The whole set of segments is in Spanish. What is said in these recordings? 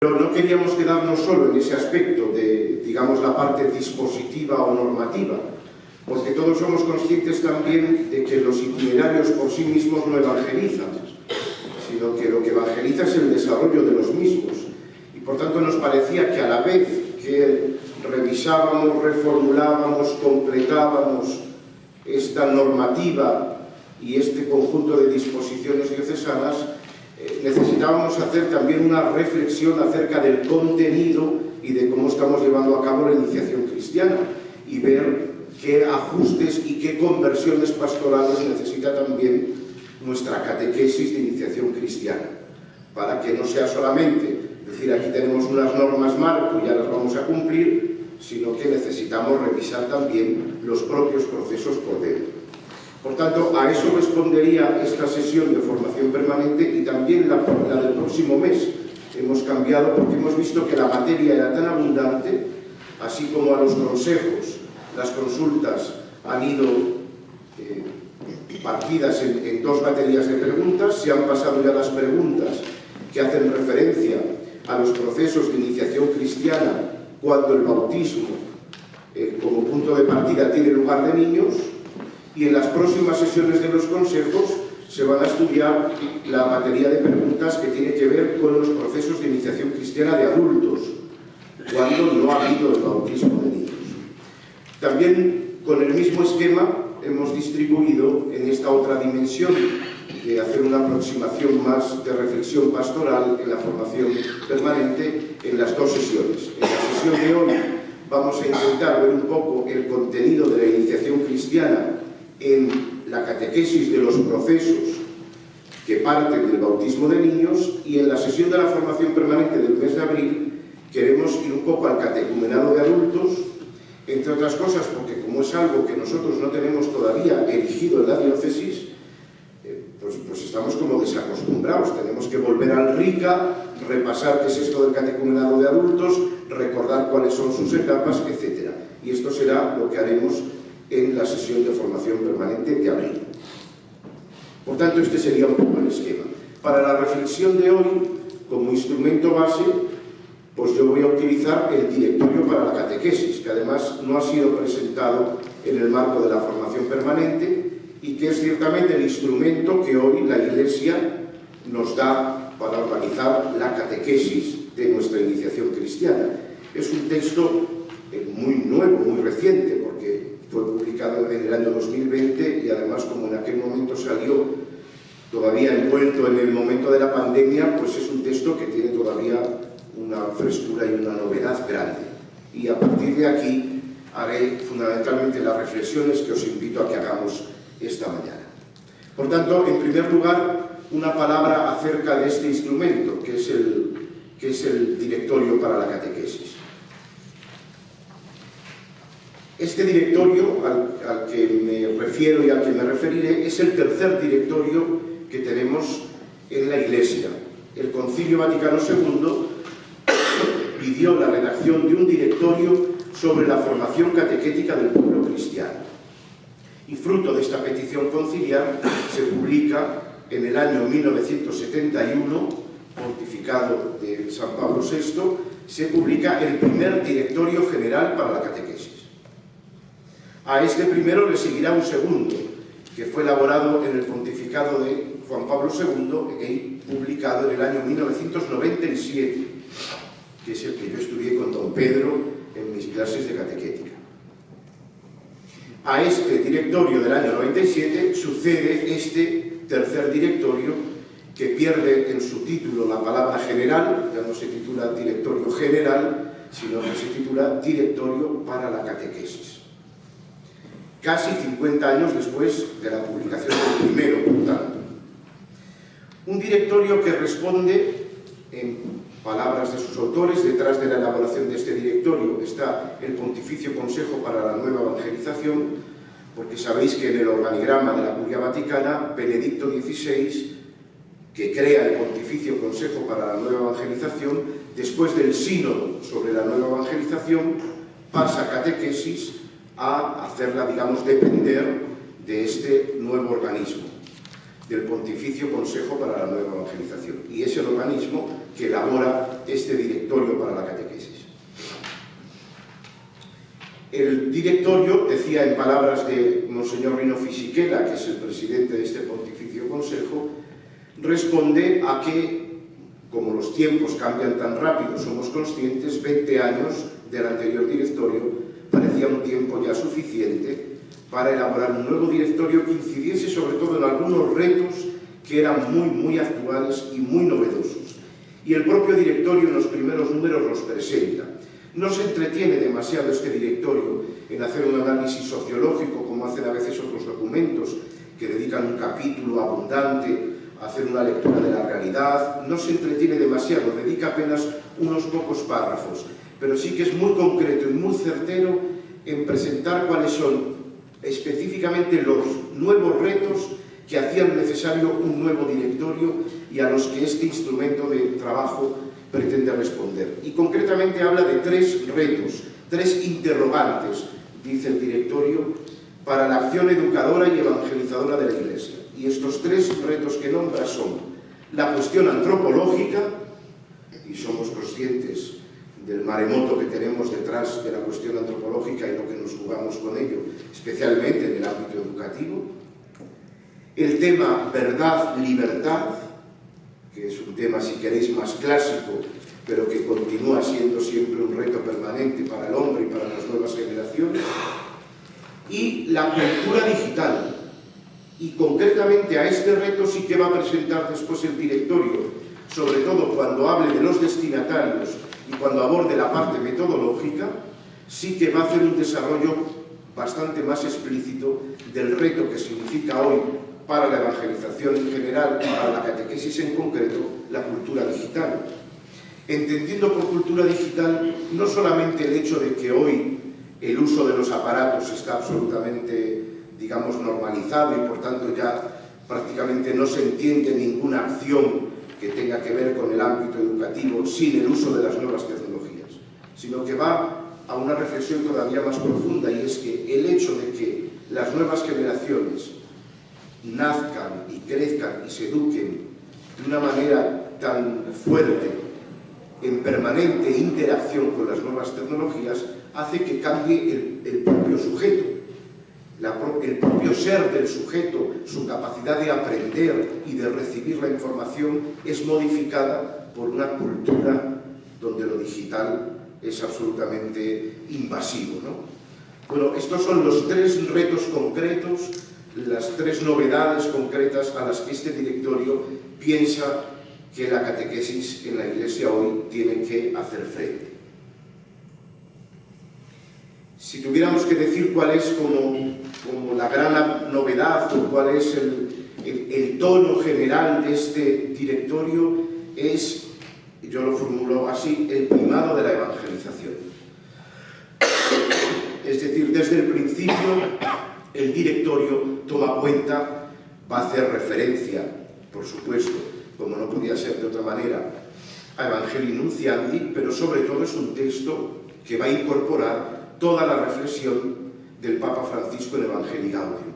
Pero no queríamos quedarnos solo en ese aspecto de, digamos, la parte dispositiva o normativa, porque todos somos conscientes también de que los itinerarios por sí mismos no evangelizan, sino que lo que evangeliza es el desarrollo de los mismos. Y por tanto nos parecía que a la vez que revisábamos, reformulábamos, completábamos esta normativa y este conjunto de disposiciones diocesanas, necesitábamos hacer también una reflexión acerca del contenido y de cómo estamos llevando a cabo la iniciación cristiana y ver qué ajustes y qué conversiones pastorales necesita también nuestra catequesis de iniciación cristiana, para que no sea solamente decir aquí tenemos unas normas marco y ya las vamos a cumplir, sino que necesitamos revisar también los propios procesos por dentro. Por tanto, a eso respondería esta sesión de formación permanente y también la del próximo mes. Hemos cambiado porque hemos visto que la materia era tan abundante, así como a los consejos, las consultas han ido partidas en dos baterías de preguntas, se han pasado ya las preguntas que hacen referencia a los procesos de iniciación cristiana cuando el bautismo como punto de partida tiene lugar de niños, y en las próximas sesiones de los consejos se van a estudiar la batería de preguntas que tiene que ver con los procesos de iniciación cristiana de adultos, cuando no ha habido el bautismo de niños. También con el mismo esquema hemos distribuido en esta otra dimensión de hacer una aproximación más de reflexión pastoral en la formación permanente en las dos sesiones. En la sesión de hoy vamos a intentar ver un poco el contenido de la iniciación cristiana en la catequesis de los procesos que parten del bautismo de niños, y en la sesión de la formación permanente del mes de abril queremos ir un poco al catecumenado de adultos, entre otras cosas porque como es algo que nosotros no tenemos todavía erigido en la diócesis, pues estamos como desacostumbrados, tenemos que volver al RICA, repasar qué es esto del catecumenado de adultos, recordar cuáles son sus etapas, etc. Y esto será lo que haremos en la sesión de formación permanente de abril. Por tanto, este sería un poco el esquema. Para la reflexión de hoy, como instrumento base, pues yo voy a utilizar el directorio para la catequesis, que además no ha sido presentado en el marco de la formación permanente y que es ciertamente el instrumento que hoy la Iglesia nos da para organizar la catequesis de nuestra iniciación cristiana. Es un texto muy nuevo, muy reciente, porque fue publicado en el año 2020 y además, como en aquel momento salió todavía envuelto en el momento de la pandemia, pues es un texto que tiene todavía una frescura y una novedad grande. Y a partir de aquí haré fundamentalmente las reflexiones que os invito a que hagamos esta mañana. Por tanto, en primer lugar, una palabra acerca de este instrumento, que es el directorio para la catequesis. Este directorio al que me refiero y al que me referiré es el tercer directorio que tenemos en la Iglesia. El Concilio Vaticano II pidió la redacción de un directorio sobre la formación catequética del pueblo cristiano. Y fruto de esta petición conciliar se publica en el año 1971, pontificado de San Pablo VI, se publica el primer directorio general para la catequesis. A este primero le seguirá un segundo, que fue elaborado en el pontificado de Juan Pablo II y publicado en el año 1997, que es el que yo estudié con don Pedro en mis clases de catequética. A este directorio del año 97 sucede este tercer directorio, que pierde en su título la palabra general, ya no se titula directorio general, sino que se titula directorio para la catequesis. Casi 50 años después de la publicación del primero, por tanto. Un directorio que responde, en palabras de sus autores, detrás de la elaboración de este directorio está el Pontificio Consejo para la Nueva Evangelización, porque sabéis que en el organigrama de la Curia Vaticana, Benedicto XVI, que crea el Pontificio Consejo para la Nueva Evangelización, después del sínodo sobre la nueva evangelización, pasa a catequesis a hacerla, digamos, depender de este nuevo organismo. del Pontificio Consejo para la Nueva Evangelización, y es el organismo que elabora este directorio para la catequesis. El directorio, decía en palabras de Monseñor Rino Fisichella, que es el presidente de este Pontificio Consejo, responde a que, como los tiempos cambian tan rápido, somos conscientes, 20 años del anterior directorio parecía un tiempo ya suficiente para elaborar un nuevo directorio que incidiese sobre todo en algunos retos que eran muy actuales y muy novedosos. Y el propio directorio en los primeros números los presenta. No se entretiene demasiado este directorio en hacer un análisis sociológico, como hacen a veces otros documentos, que dedican un capítulo abundante a hacer una lectura de la realidad. No se entretiene demasiado, dedica apenas unos pocos párrafos, pero sí que es muy concreto y muy certero en presentar cuáles son específicamente los nuevos retos que hacían necesario un nuevo directorio y a los que este instrumento de trabajo pretende responder. Y concretamente habla de 3 retos, 3 interrogantes, dice el directorio, para la acción educadora y evangelizadora de la Iglesia. Y estos 3 retos que nombra son la cuestión antropológica, y somos conscientes del maremoto que tenemos detrás de la cuestión antropológica y lo que nos jugamos con ello, especialmente en el ámbito educativo. El tema verdad-libertad, que es un tema, si queréis, más clásico, pero que continúa siendo siempre un reto permanente para el hombre y para las nuevas generaciones. Y la cultura digital. Y concretamente a este reto sí que va a presentar después el directorio, sobre todo cuando hable de los destinatarios y cuando aborde la parte metodológica, sí que va a hacer un desarrollo bastante más explícito del reto que significa hoy para la evangelización en general y para la catequesis en concreto, la cultura digital. Entendiendo por cultura digital no solamente el hecho de que hoy el uso de los aparatos está absolutamente, digamos, normalizado y por tanto ya prácticamente no se entiende ninguna acción que tenga que ver con el ámbito educativo sin el uso de las nuevas tecnologías, sino que va a una reflexión todavía más profunda, y es que el hecho de que las nuevas generaciones nazcan y crezcan y se eduquen de una manera tan fuerte, en permanente interacción con las nuevas tecnologías, hace que cambie el propio sujeto, el propio ser del sujeto, su capacidad de aprender y de recibir la información es modificada por una cultura donde lo digital es absolutamente invasivo, ¿no? Bueno, estos son los 3 retos concretos, las 3 novedades concretas a las que este directorio piensa que la catequesis en la Iglesia hoy tiene que hacer frente. Si tuviéramos que decir cuál es como la gran novedad o cuál es el tono general de este directorio, es, yo lo formulo así, el primado de la evangelización. Es decir, desde el principio el directorio toma cuenta, va a hacer referencia, por supuesto, como no podía ser de otra manera, a Evangelii Nunciandi, pero sobre todo es un texto que va a incorporar toda la reflexión del Papa Francisco en Evangelii Gaudium.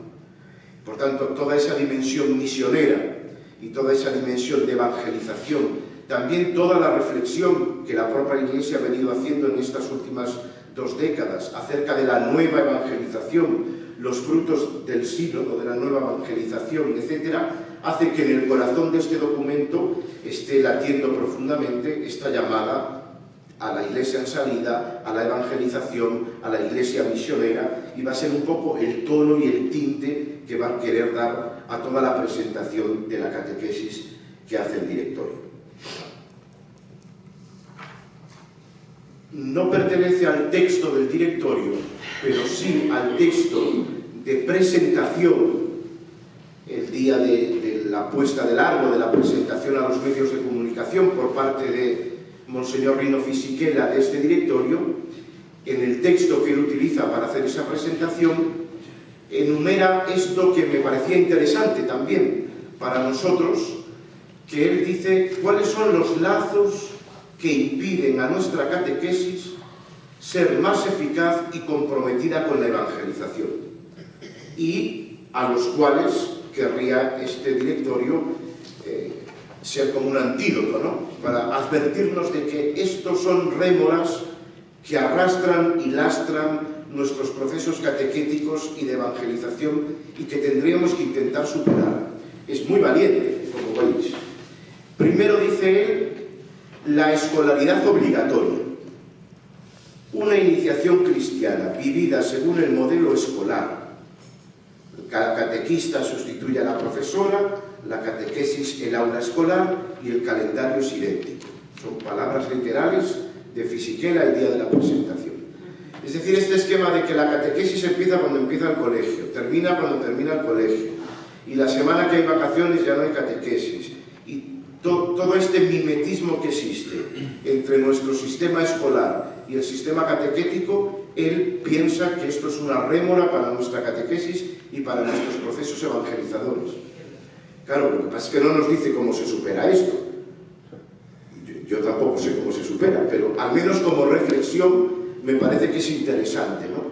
Por tanto, toda esa dimensión misionera y toda esa dimensión de evangelización, también toda la reflexión que la propia Iglesia ha venido haciendo en estas últimas 2 décadas acerca de la nueva evangelización, los frutos del sínodo, de la nueva evangelización, etcétera, hace que en el corazón de este documento esté latiendo profundamente esta llamada a la Iglesia en salida, a la evangelización, a la Iglesia misionera, y va a ser un poco el tono y el tinte que va a querer dar a toda la presentación de la catequesis que hace el directorio. No pertenece al texto del directorio, pero sí al texto de presentación, el día de la puesta del árbol, de la presentación a los medios de comunicación por parte de Monseñor Rino Fisichella de este directorio. En el texto que él utiliza para hacer esa presentación, enumera esto que me parecía interesante también para nosotros, que él dice cuáles son los lazos que impiden a nuestra catequesis ser más eficaz y comprometida con la evangelización, y a los cuales querría este directorio ser como un antídoto, ¿no? Para advertirnos de que estos son rémoras que arrastran y lastran nuestros procesos catequéticos y de evangelización y que tendríamos que intentar superar. Es muy valiente, como veis. Primero dice él, la escolaridad obligatoria. Una iniciación cristiana vivida según el modelo escolar. Cada catequista sustituye a la profesora, la catequesis el aula escolar y el calendario es idéntico. Son palabras literales de Fisichella el día de la presentación. Es decir, este esquema de que la catequesis empieza cuando empieza el colegio, termina cuando termina el colegio, y la semana que hay vacaciones ya no hay catequesis, y todo este mimetismo que existe entre nuestro sistema escolar y el sistema catequético, él piensa que esto es una rémora para nuestra catequesis y para nuestros procesos evangelizadores. Claro, lo que pasa es que no nos dice cómo se supera esto. Yo tampoco sé cómo se supera, pero al menos como reflexión me parece que es interesante, ¿no?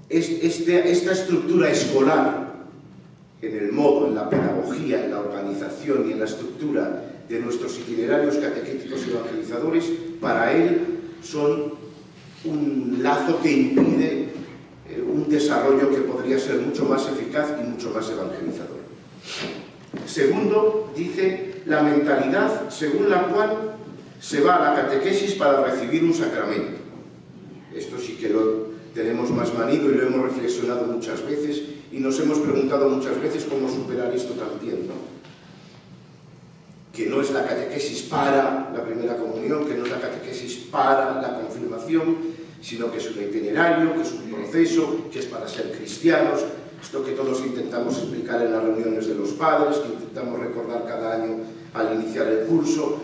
Esta estructura escolar, en el modo, en la pedagogía, en la organización y en la estructura de nuestros itinerarios catequéticos y evangelizadores, para él son un lazo que impide un desarrollo que podría ser mucho más eficaz y mucho más evangelizador. Segundo, dice la mentalidad según la cual se va a la catequesis para recibir un sacramento. Esto sí que lo tenemos más manido y lo hemos reflexionado muchas veces y nos hemos preguntado muchas veces cómo superar esto también, ¿no? Que no es la catequesis para la primera comunión, que no es la catequesis para la confirmación, sino que es un itinerario, que es un proceso, que es para ser cristianos. Esto que todos intentamos explicar en las reuniones de los padres, que intentamos recordar cada año al iniciar el curso,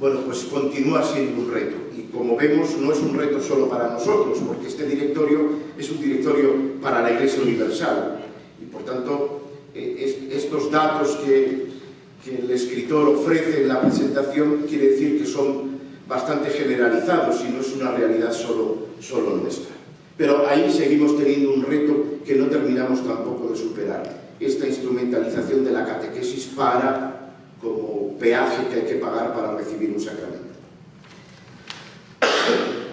bueno, pues continúa siendo un reto. Y como vemos, no es un reto solo para nosotros, porque este directorio es un directorio para la Iglesia Universal. Y por tanto, estos datos que el escritor ofrece en la presentación quiere decir que son bastante generalizados y no es una realidad solo nuestra. Pero ahí seguimos teniendo un reto que no terminamos tampoco de superar. Esta instrumentalización de la catequesis como peaje que hay que pagar para recibir un sacramento.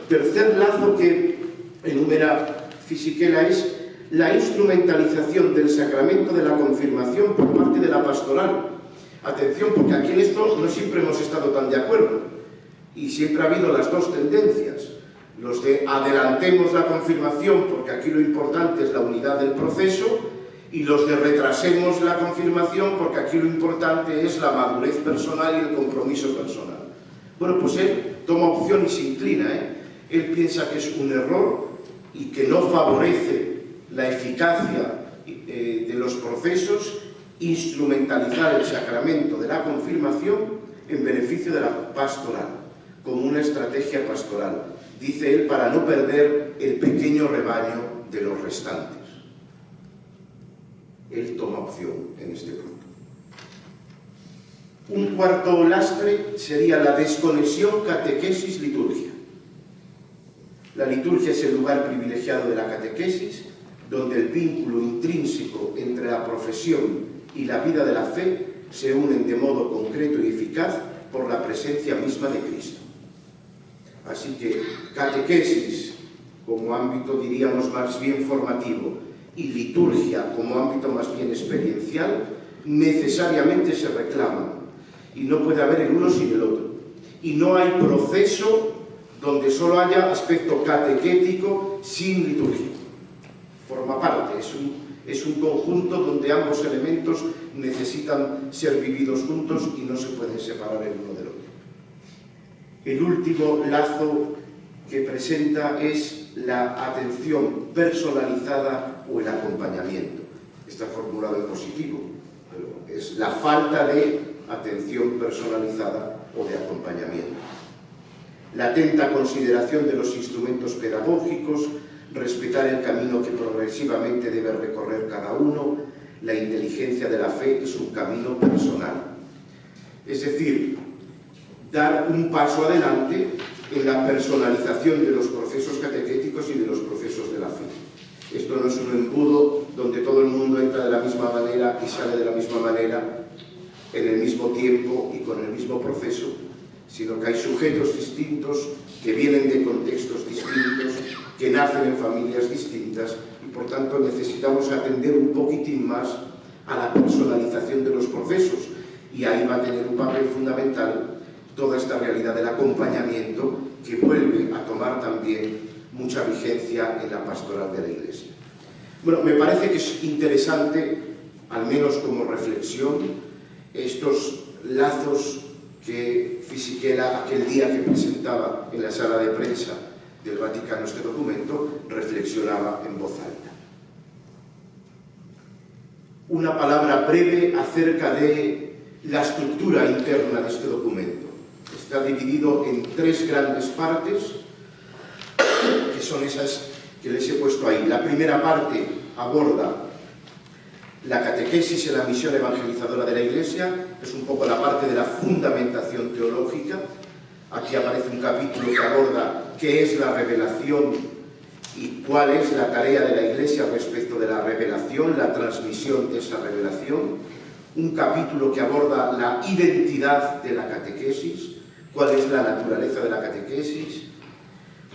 Tercer lazo que enumera Fisichella es la instrumentalización del sacramento de la confirmación por parte de la pastoral. Atención, porque aquí en esto no siempre hemos estado tan de acuerdo y siempre ha habido las dos tendencias. Los de adelantemos la confirmación porque aquí lo importante es la unidad del proceso, y los de retrasemos la confirmación porque aquí lo importante es la madurez personal y el compromiso personal. Bueno, pues él toma opción y se inclina, Él piensa que es un error y que no favorece la eficacia de los procesos instrumentalizar el sacramento de la confirmación en beneficio de la pastoral, como una estrategia pastoral. Dice él, para no perder el pequeño rebaño de los restantes. Él toma opción en este punto. Un cuarto lastre sería la desconexión catequesis-liturgia. La liturgia es el lugar privilegiado de la catequesis, donde el vínculo intrínseco entre la profesión y la vida de la fe se unen de modo concreto y eficaz por la presencia misma de Cristo. Así que catequesis como ámbito, diríamos, más bien formativo, y liturgia como ámbito más bien experiencial, necesariamente se reclaman, y no puede haber el uno sin el otro. Y no hay proceso donde solo haya aspecto catequético sin liturgia. Forma parte, es un conjunto donde ambos elementos necesitan ser vividos juntos y no se pueden separar el uno del otro. El último lazo que presenta es la atención personalizada o el acompañamiento. Está formulado en positivo, pero es la falta de atención personalizada o de acompañamiento. La atenta consideración de los instrumentos pedagógicos, respetar el camino que progresivamente debe recorrer cada uno, la inteligencia de la fe es un camino personal. Es decir, dar un paso adelante en la personalización de los procesos catequéticos y de los procesos de la fe. Esto no es un embudo donde todo el mundo entra de la misma manera y sale de la misma manera, en el mismo tiempo y con el mismo proceso, sino que hay sujetos distintos que vienen de contextos distintos, que nacen en familias distintas y por tanto necesitamos atender un poquitín más a la personalización de los procesos y ahí va a tener un papel fundamental toda esta realidad del acompañamiento que vuelve a tomar también mucha vigencia en la pastoral de la Iglesia. Bueno, me parece que es interesante, al menos como reflexión, estos lazos que Fisichella aquel día que presentaba en la sala de prensa del Vaticano este documento, reflexionaba en voz alta. Una palabra breve acerca de la estructura interna de este documento. Está dividido en 3 grandes partes, que son esas que les he puesto ahí. La primera parte aborda la catequesis en la misión evangelizadora de la Iglesia, es un poco la parte de la fundamentación teológica. Aquí aparece un capítulo que aborda qué es la revelación y cuál es la tarea de la Iglesia respecto de la revelación, la transmisión de esa revelación. Un capítulo que aborda la identidad de la catequesis, cuál es la naturaleza de la catequesis.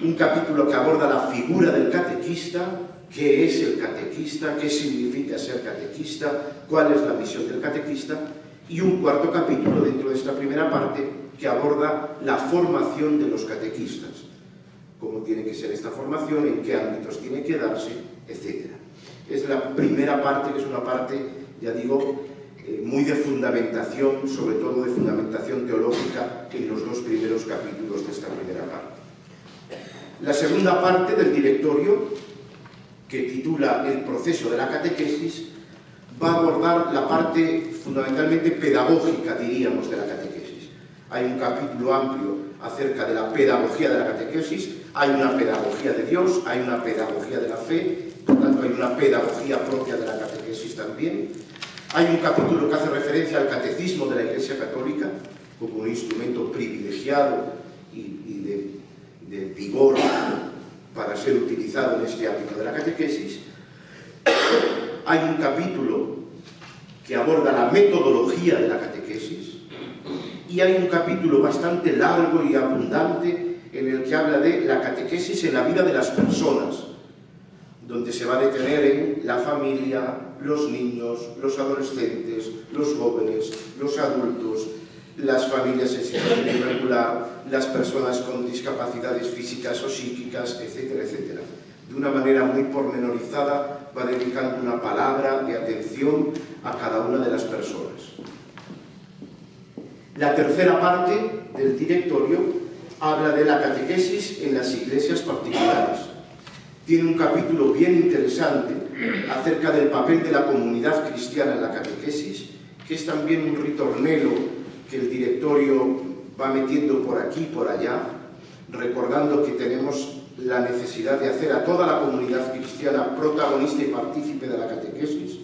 Un capítulo que aborda la figura del catequista, qué es el catequista, qué significa ser catequista, cuál es la misión del catequista. Y un cuarto capítulo dentro de esta primera parte que aborda la formación de los catequistas. Cómo tiene que ser esta formación, en qué ámbitos tiene que darse, etc. Es la primera parte, que es una parte, ya digo, muy de fundamentación, sobre todo de fundamentación teológica en los 2 primeros capítulos de esta primera parte. La segunda parte del directorio, que titula El proceso de la catequesis, va a abordar la parte fundamentalmente pedagógica, diríamos, de la catequesis. Hay un capítulo amplio acerca de la pedagogía de la catequesis, hay una pedagogía de Dios, hay una pedagogía de la fe, por tanto hay una pedagogía propia de la catequesis también. Hay un capítulo que hace referencia al catecismo de la Iglesia Católica como un instrumento privilegiado y de vigor para ser utilizado en este ámbito de la catequesis. Hay un capítulo que aborda la metodología de la catequesis y hay un capítulo bastante largo y abundante en el que habla de la catequesis en la vida de las personas, donde se va a detener en la familia, los niños, los adolescentes, los jóvenes, los adultos, las familias en situación irregular, las personas con discapacidades físicas o psíquicas, etcétera, etcétera. De una manera muy pormenorizada va dedicando una palabra de atención a cada una de las personas. La tercera parte del directorio habla de la catequesis en las iglesias particulares. Tiene un capítulo bien interesante acerca del papel de la comunidad cristiana en la catequesis, que es también un ritornelo que el directorio va metiendo por aquí y por allá, recordando que tenemos la necesidad de hacer a toda la comunidad cristiana protagonista y partícipe de la catequesis,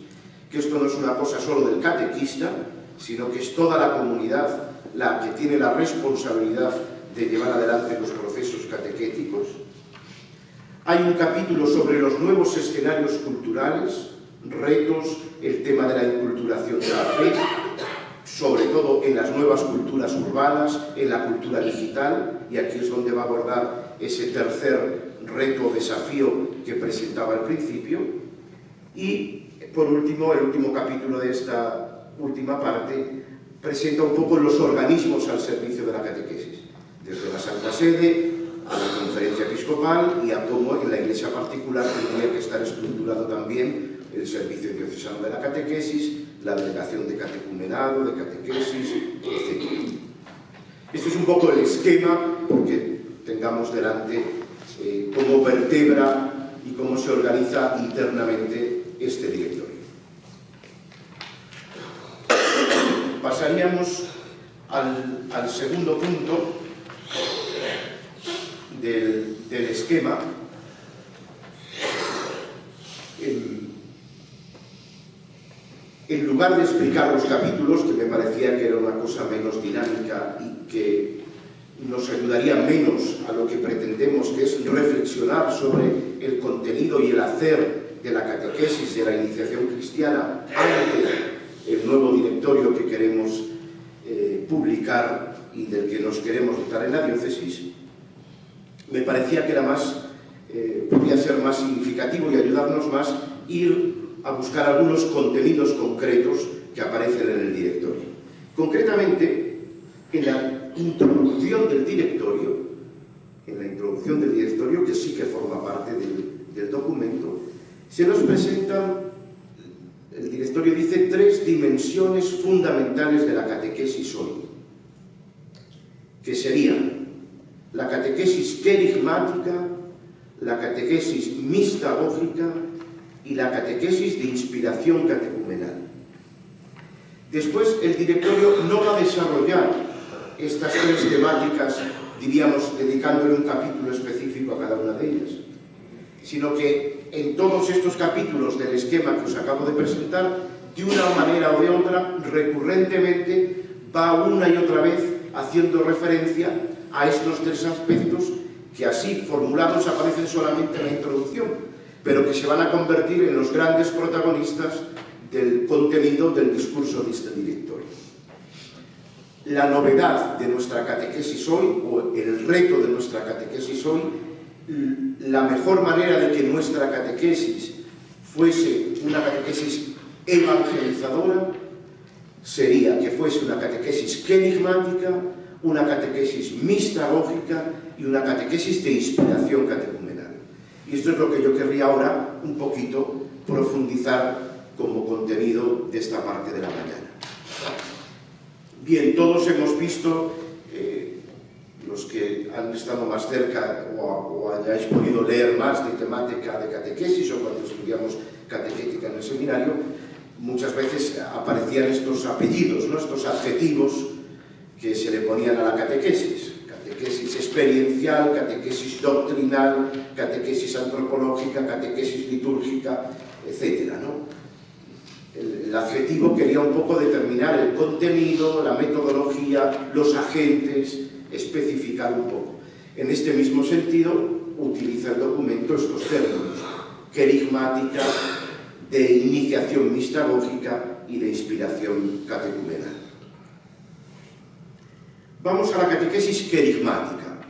que esto no es una cosa solo del catequista, sino que es toda la comunidad la que tiene la responsabilidad de llevar adelante los procesos catequéticos. Hay un capítulo sobre los nuevos escenarios culturales, retos, el tema de la inculturación de la fe, sobre todo en las nuevas culturas urbanas, en la cultura digital, y aquí es donde va a abordar ese tercer reto o desafío que presentaba al principio. Y, por último, el último capítulo de esta última parte presenta un poco los organismos al servicio de la catequesis, desde la Santa Sede a la Conferencia Episcopal y a cómo en la Iglesia particular tendría que estar estructurado también el servicio diocesano de la catequesis, la delegación de catecumenado, de catequesis, etc. Este es un poco el esquema, porque tengamos delante cómo vertebra y cómo se organiza internamente este directorio. Pasaríamos al segundo punto del esquema. En lugar de explicar los capítulos, que me parecía que era una cosa menos dinámica y que nos ayudaría menos a lo que pretendemos, que es reflexionar sobre el contenido y el hacer de la catequesis de la iniciación cristiana ante el nuevo directorio que queremos publicar y del que nos queremos dotar en la diócesis, me parecía que era podía ser más significativo y ayudarnos más ir a buscar algunos contenidos concretos que aparecen en el directorio. Concretamente, en la introducción del directorio, que sí que forma parte del documento, se nos presentan, el directorio dice, 3 dimensiones fundamentales de la catequesis hoy, que serían la catequesis querigmática, la catequesis mistagógica y la catequesis de inspiración catecumenal. Después, el directorio no va a desarrollar estas 3 temáticas, diríamos, dedicándole un capítulo específico a cada una de ellas, sino que en todos estos capítulos del esquema que os acabo de presentar, de una manera o de otra, recurrentemente va una y otra vez haciendo referencia a estos 3 aspectos que así formulados aparecen solamente en la introducción, pero que se van a convertir en los grandes protagonistas del contenido del discurso de este directorio. La novedad de nuestra catequesis hoy, o el reto de nuestra catequesis hoy, la mejor manera de que nuestra catequesis fuese una catequesis evangelizadora sería que fuese una catequesis querigmática, una catequesis mistagógica y una catequesis de inspiración catecumenal. Y esto es lo que yo querría ahora un poquito profundizar como contenido de esta parte de la mañana. Bien, todos hemos visto, los que han estado más cerca o hayáis podido leer más de temática de catequesis o cuando estudiamos catequética en el seminario, muchas veces aparecían estos apellidos, ¿no? Estos adjetivos que se le ponían a la catequesis. Catequesis experiencial, catequesis doctrinal, catequesis antropológica, catequesis litúrgica, etc., ¿no? El adjetivo quería un poco determinar el contenido, la metodología, los agentes, especificar un poco. En este mismo sentido, utiliza el documento estos términos: querigmática, de iniciación mistagógica y de inspiración catecumenal. Vamos a la catequesis querigmática.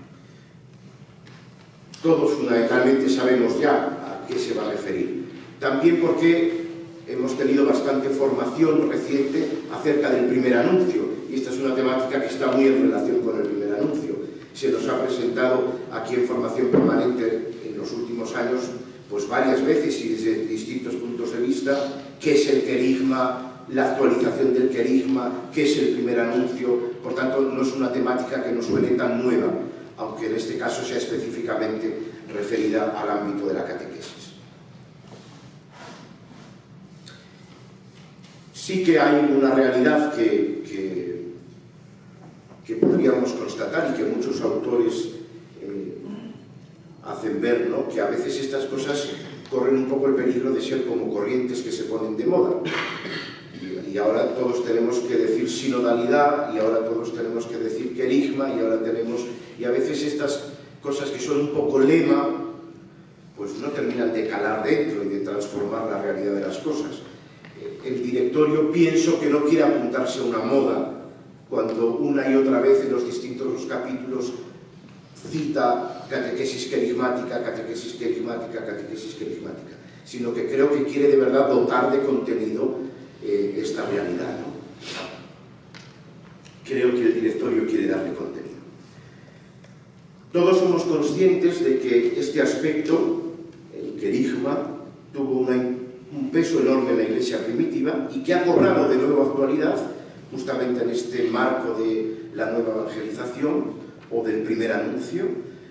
Todos fundamentalmente sabemos ya a qué se va a referir. También porque hemos tenido bastante formación reciente acerca del primer anuncio, y esta es una temática que está muy en relación con el primer anuncio. Se nos ha presentado aquí en formación permanente en los últimos años pues varias veces y desde distintos puntos de vista qué es el querigma, la actualización del querigma, qué es el primer anuncio. Por tanto, no es una temática que nos suene tan nueva, aunque en este caso sea específicamente referida al ámbito de la catequesis. Sí que hay una realidad que podríamos constatar y que muchos autores hacen ver, ¿no? Que a veces estas cosas corren un poco el peligro de ser como corrientes que se ponen de moda. Y ahora todos tenemos que decir sinodalidad, y ahora todos tenemos que decir querigma, y a veces estas cosas que son un poco lema, pues no terminan de calar dentro y de transformar la realidad de las cosas. El directorio pienso que no quiere apuntarse a una moda cuando una y otra vez en los distintos capítulos cita catequesis querigmática, catequesis querigmática, catequesis querigmática, sino que creo que quiere de verdad dotar de contenido esta realidad, ¿no? Creo que el directorio quiere darle contenido. Todos somos conscientes de que este aspecto, el querigma, tuvo un peso enorme en la Iglesia primitiva y que ha cobrado de nuevo actualidad justamente en este marco de la nueva evangelización o del primer anuncio.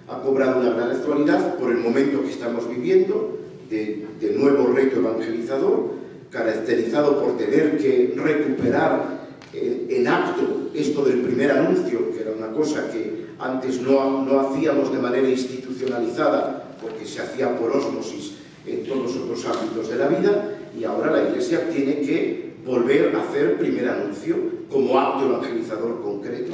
Ha cobrado una gran actualidad por el momento que estamos viviendo de nuevo reto evangelizador, caracterizado por tener que recuperar en acto esto del primer anuncio, que era una cosa que antes no hacíamos de manera institucionalizada porque se hacía por ósmosis en todos los otros ámbitos de la vida, y ahora la Iglesia tiene que volver a hacer primer anuncio como acto evangelizador concreto,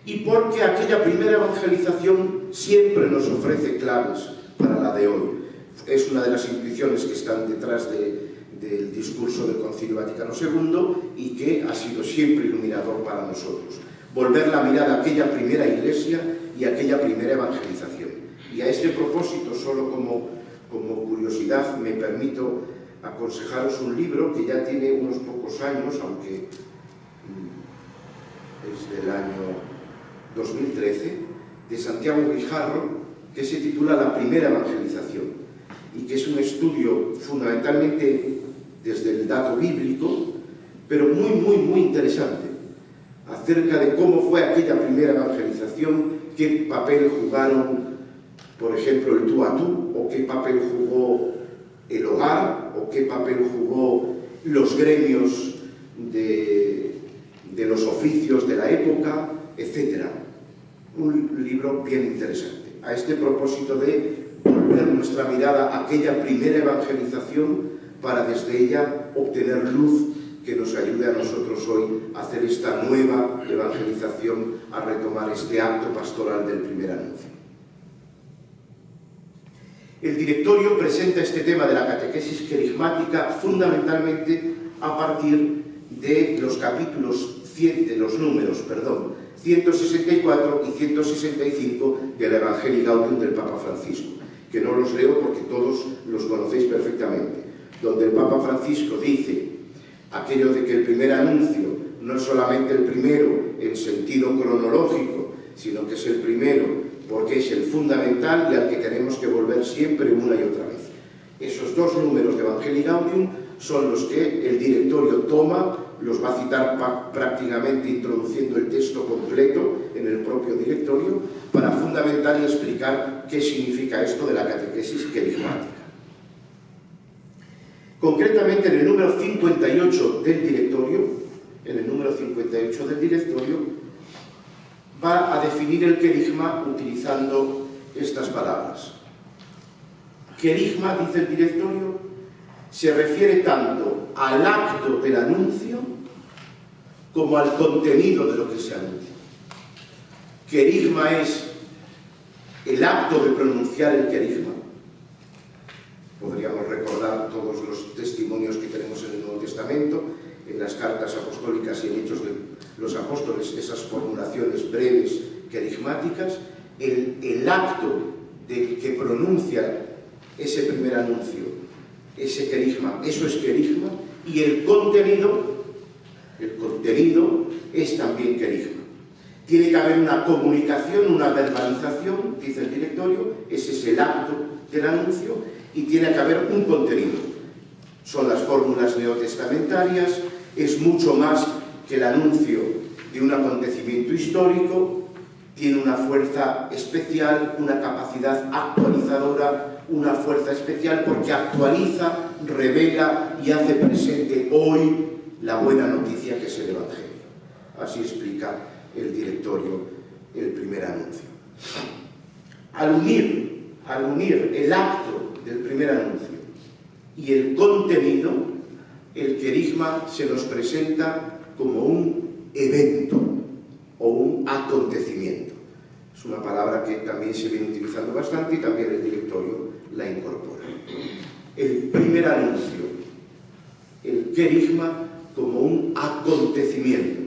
y porque aquella primera evangelización siempre nos ofrece claves para la de hoy. es una de las intuiciones que están detrás del discurso del Concilio Vaticano II y que ha sido siempre iluminador para nosotros. Volver la mirada a aquella primera iglesia y a aquella primera evangelización. Y a este propósito, solo como curiosidad, me permito aconsejaros un libro que ya tiene unos pocos años, aunque es del año 2013, de Santiago Guijarro, que se titula La primera evangelización, y que es un estudio fundamentalmente desde el dato bíblico, pero muy interesante, acerca de cómo fue aquella primera evangelización, qué papel jugaron, por ejemplo, el tú a tú, o qué papel jugó el hogar, o qué papel jugó los gremios de los oficios de la época, etc. Un libro bien interesante. A este propósito de volver nuestra mirada a aquella primera evangelización para desde ella obtener luz que nos ayude a nosotros hoy a hacer esta nueva evangelización, a retomar este acto pastoral del primer anuncio. El directorio presenta este tema de la catequesis querigmática fundamentalmente a partir de los números 164 y 165 del Evangelii Gaudium del Papa Francisco, que no los leo porque todos los conocéis perfectamente, donde el Papa Francisco dice aquello de que el primer anuncio no es solamente el primero en sentido cronológico, sino que es el primero porque es el fundamental y al que tenemos que volver siempre una y otra vez. Esos dos números de Evangelii Gaudium son los que el directorio toma, los va a citar prácticamente introduciendo el texto completo en el propio directorio para fundamentar y explicar qué significa esto de la catequesis querigmática. Concretamente en el número 58 del directorio, va a definir el querigma utilizando estas palabras. Querigma, dice el directorio, se refiere tanto al acto del anuncio como al contenido de lo que se anuncia. Querigma es el acto de pronunciar el querigma. Podríamos recordar todos los testimonios que tenemos en el Nuevo Testamento, en las cartas apostólicas y en Hechos de los Apóstoles, esas formulaciones breves querigmáticas. El acto de que pronuncia ese primer anuncio, ese querigma, eso es querigma, y el contenido es también querigma. Tiene que haber una comunicación, una verbalización, dice el directorio, ese es el acto del anuncio, y tiene que haber un contenido. Son las fórmulas neotestamentarias, es mucho más que el anuncio de un acontecimiento histórico, tiene una fuerza especial, una capacidad actualizadora, una fuerza especial porque actualiza, revela y hace presente hoy la buena noticia que es el Evangelio. Así explica el directorio el primer anuncio. Al unir el acto del primer anuncio y el contenido, el querigma se nos presenta como un evento o un acontecimiento. Es una palabra que también se viene utilizando bastante y también el directorio la incorpora. El primer anuncio, el querigma como un acontecimiento,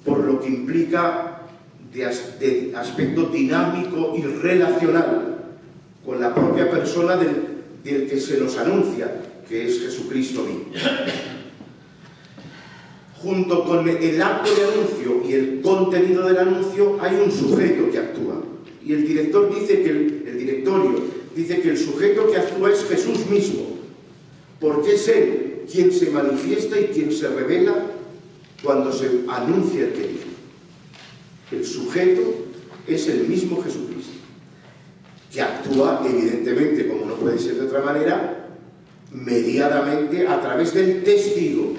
por lo que implica de aspecto dinámico y relacional con la propia persona del que se nos anuncia, que es Jesucristo mismo. Junto con el acto de anuncio y el contenido del anuncio hay un sujeto que actúa. Y el directorio dice que el sujeto que actúa es Jesús mismo, porque es Él quien se manifiesta y quien se revela cuando se anuncia el querigma. El sujeto es el mismo Jesucristo, que actúa, evidentemente, como no puede ser de otra manera, mediadamente a través del testigo,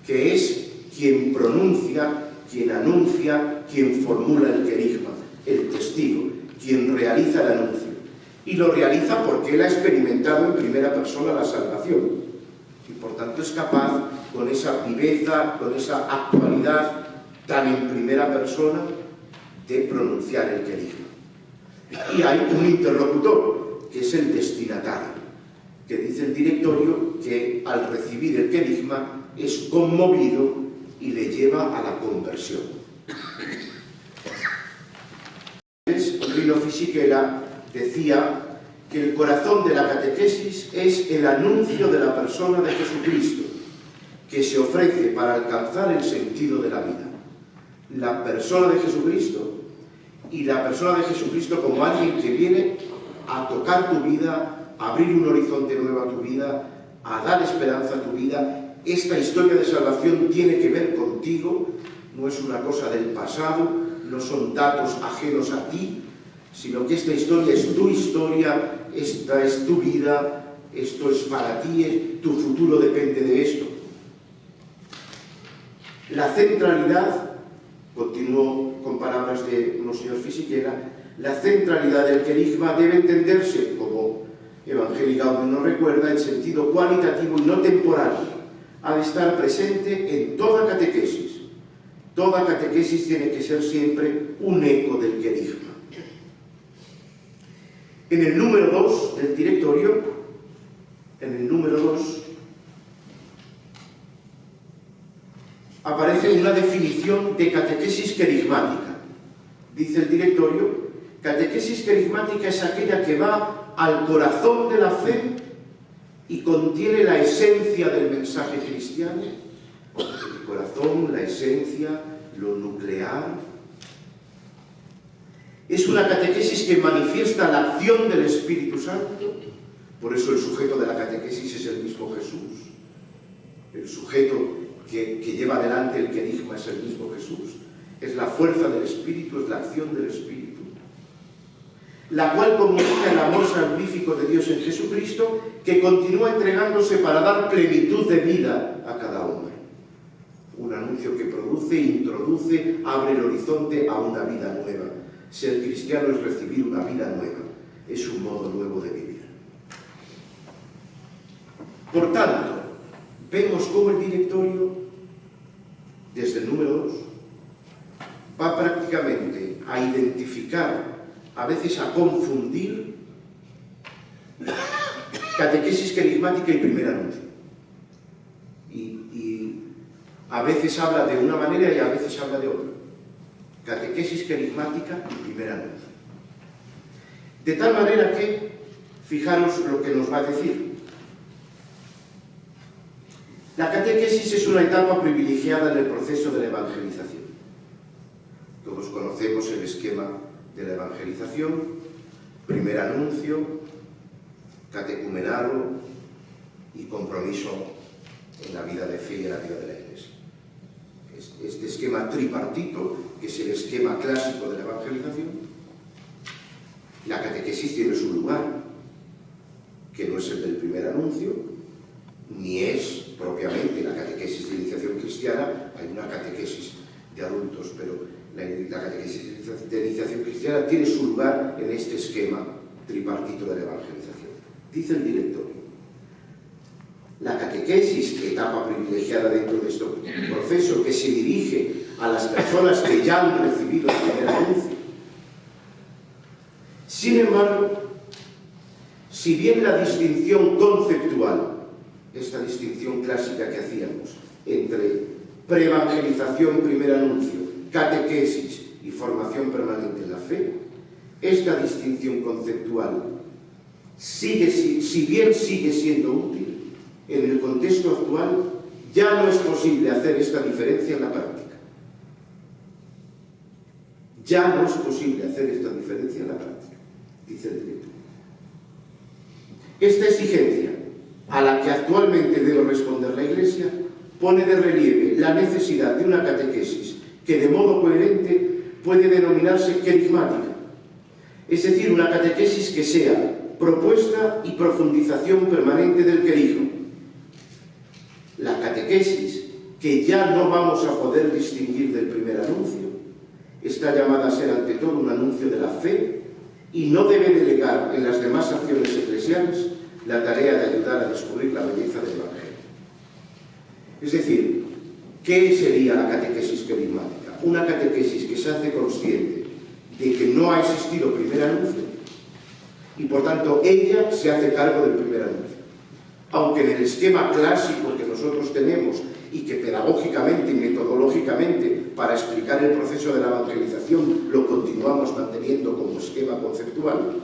que es quien pronuncia, quien anuncia, quien formula el querigma, el testigo, quien realiza el anuncio. Y lo realiza porque él ha experimentado en primera persona la salvación. Y por tanto es capaz, con esa viveza, con esa actualidad tan en primera persona, de pronunciar el querigma. Y hay un interlocutor, que es el destinatario. que dice el directorio que al recibir el querigma es conmovido y le lleva a la conversión. Rino Fisichella decía que el corazón de la catequesis es el anuncio de la persona de Jesucristo, que se ofrece para alcanzar el sentido de la vida. La persona de Jesucristo, y la persona de Jesucristo como alguien que viene a tocar tu vida, a abrir un horizonte nuevo a tu vida, a dar esperanza a tu vida. Esta historia de salvación tiene que ver contigo, no es una cosa del pasado, no son datos ajenos a ti, sino que esta historia es tu historia, esta es tu vida, esto es para ti, tu futuro depende de esto. La centralidad, continúo con palabras de Monseñor Fisichella, la centralidad del querigma debe entenderse, como Evangelii Gaudium nos recuerda, en sentido cualitativo y no temporal. Ha de estar presente en toda catequesis. Toda catequesis tiene que ser siempre un eco del querigma. En el número 2 del directorio, en el número 2, aparece una definición de catequesis querigmática. Dice el directorio, catequesis querigmática es aquella que va al corazón de la fe y contiene la esencia del mensaje cristiano. El corazón, la esencia, lo nuclear. Es una catequesis que manifiesta la acción del Espíritu Santo, por eso el sujeto de la catequesis es el mismo Jesús. El sujeto que lleva adelante el querigma es el mismo Jesús. Es la fuerza del Espíritu, es la acción del Espíritu, la cual comunica el amor salvífico de Dios en Jesucristo, que continúa entregándose para dar plenitud de vida a cada hombre. Un anuncio que produce, introduce, abre el horizonte a una vida nueva. Ser cristiano es recibir una vida nueva, es un modo nuevo de vivir. Por tanto, vemos cómo el directorio, desde el número 2, va prácticamente a identificar, a veces a confundir, catequesis querigmática y primer anuncio. Y a veces habla de una manera y a veces habla de otra. Catequesis querigmática y primer anuncio. De tal manera que, fijaros lo que nos va a decir. La catequesis es una etapa privilegiada en el proceso de la evangelización. Todos conocemos el esquema de la evangelización: primer anuncio, catecumenado y compromiso en la vida de fe y en la vida de la Iglesia. Este esquema tripartito, que es el esquema clásico de la evangelización, la catequesis tiene su lugar, que no es el del primer anuncio, ni es propiamente la catequesis de iniciación cristiana. Hay una catequesis de adultos, pero la catequesis de iniciación cristiana tiene su lugar en este esquema tripartito de la evangelización. Dice el directorio, la catequesis, etapa privilegiada dentro de este proceso, que se dirige a las personas que ya han recibido el primer anuncio. Sin embargo, si bien la distinción conceptual, esta distinción clásica que hacíamos entre preevangelización, primer anuncio, catequesis y formación permanente en la fe, esta distinción conceptual, si bien sigue siendo útil, en el contexto actual ya no es posible hacer esta diferencia en la práctica. Ya no es posible hacer esta diferencia en la práctica, dice el director. Esta exigencia, a la que actualmente debe responder la Iglesia, pone de relieve la necesidad de una catequesis que de modo coherente puede denominarse querigmática, es decir, una catequesis que sea propuesta y profundización permanente del querigma. La catequesis, que ya no vamos a poder distinguir del primer anuncio, está llamada a ser ante todo un anuncio de la fe y no debe delegar en las demás acciones eclesiales la tarea de ayudar a descubrir la belleza del Evangelio. Es decir, ¿qué sería la catequesis querigmática? Una catequesis que se hace consciente de que no ha existido primer anuncio y por tanto ella se hace cargo del primer anuncio. aunque en el esquema clásico que nosotros tenemos y que pedagógicamente y metodológicamente para explicar el proceso de la evangelización lo continuamos manteniendo como esquema conceptual,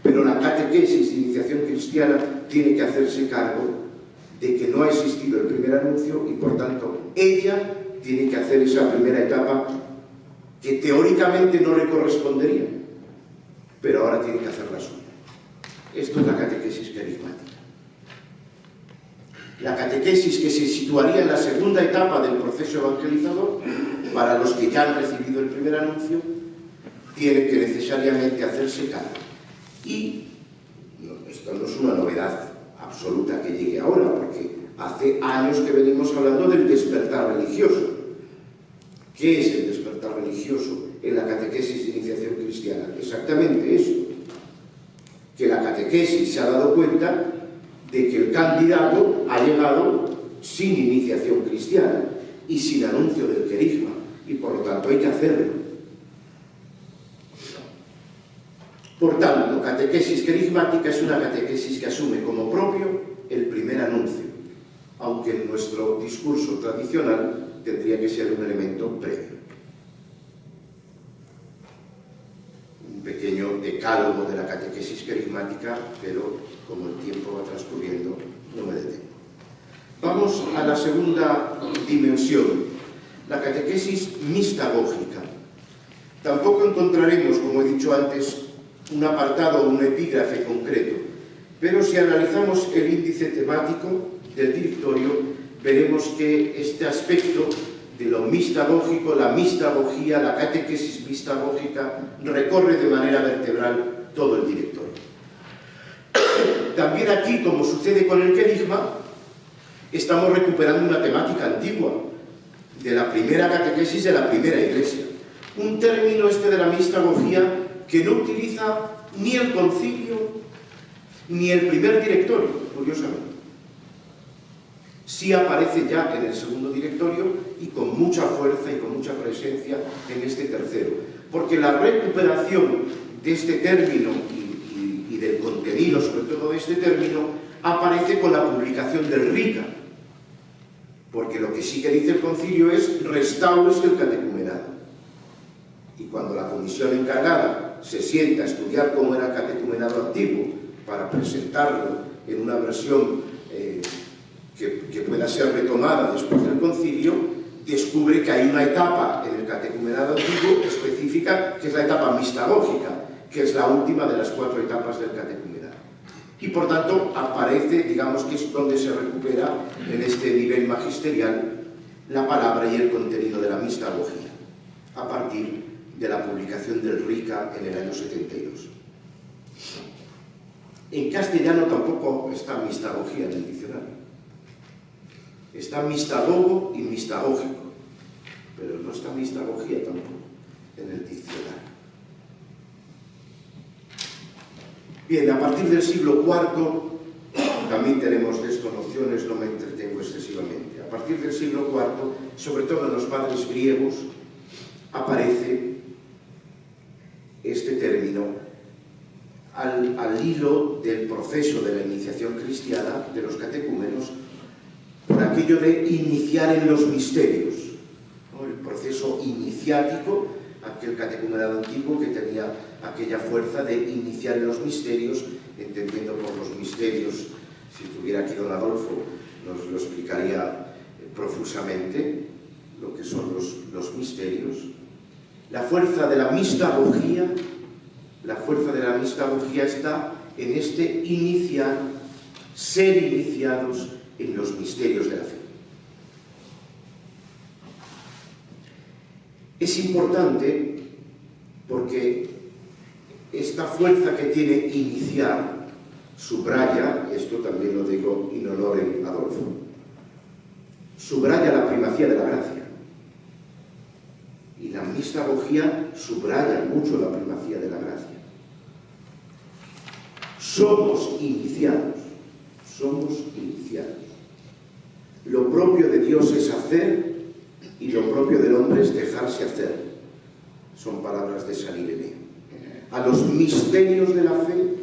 pero la catequesis de iniciación cristiana tiene que hacerse cargo de que no ha existido el primer anuncio y por tanto ella tiene que hacer esa primera etapa que teóricamente no le correspondería, pero ahora tiene que hacer la suya. Esto es la catequesis carismática. La catequesis que se situaría en la segunda etapa del proceso evangelizador, para los que ya han recibido el primer anuncio, tiene que necesariamente hacerse cargo. Y esto no es una novedad absoluta que llegue ahora, porque hace años que venimos hablando del despertar religioso. ¿Qué es el despertar religioso en la catequesis de iniciación cristiana? Exactamente eso. Que la catequesis se ha dado cuenta de que el candidato ha llegado sin iniciación cristiana y sin anuncio del querigma, y por lo tanto hay que hacerlo. Por tanto, catequesis querigmática es una catequesis que asume como propio el primer anuncio, aunque en nuestro discurso tradicional tendría que ser un elemento previo. Un pequeño decálogo de la catequesis querigmática, pero como el tiempo va transcurriendo, no me detengo. Vamos a la segunda dimensión, la catequesis mistagógica. Tampoco encontraremos, como he dicho antes, un apartado o un epígrafe concreto, pero si analizamos el índice temático del directorio, veremos que este aspecto de lo mistagógico, la mistagogía, la catequesis mistagógica, recorre de manera vertebral todo el directorio. También aquí, como sucede con el querigma, estamos recuperando una temática antigua de la primera catequesis de la primera iglesia. Un término este de la mistagogía que no utiliza ni el concilio ni el primer directorio, curiosamente. Sí aparece ya en el segundo directorio y con mucha fuerza y con mucha presencia en este tercero, porque la recuperación de este término y del contenido, sobre todo de este término, aparece con la publicación del RICA, porque lo que sí que dice el concilio es restaures el catecumenado. Y cuando la comisión encargada se sienta a estudiar cómo era el catecumenado antiguo para presentarlo en una versión que pueda ser retomada después del concilio, descubre que hay una etapa en el catecumenado antiguo específica, que es la etapa mistagógica, que es la última de las 4 etapas del catecumenado. Y por tanto aparece, digamos que es donde se recupera en este nivel magisterial la palabra y el contenido de la mistagogía, a partir de la publicación del RICA en el año 72. En castellano tampoco está mistagogía en el diccionario. Está mistagogo y mistagógico, pero no está mistagogía tampoco en el diccionario. Bien, a partir del siglo IV, también tenemos de esto nociones, no me entretengo excesivamente. A partir del siglo IV, sobre todo en los padres griegos, aparece este término al hilo del proceso de la iniciación cristiana de los catecúmenos, por aquello de iniciar en los misterios, ¿no? El proceso iniciático, aquel catecumenado antiguo que tenía aquella fuerza de iniciar en los misterios, entendiendo por los misterios, si estuviera aquí don Adolfo, nos lo explicaría profusamente, lo que son los misterios. La fuerza de la mistagogía está en este iniciar, ser iniciados en los misterios de la fe. Es importante porque esta fuerza que tiene iniciar subraya, esto también lo digo in honorem Adolfo, subraya la primacía de la gracia. Y la mistagogía subraya mucho la primacía de la gracia. Somos iniciados. Lo propio de Dios es hacer y lo propio del hombre es dejarse hacer. Son palabras de San Ireneo. A los misterios de la fe,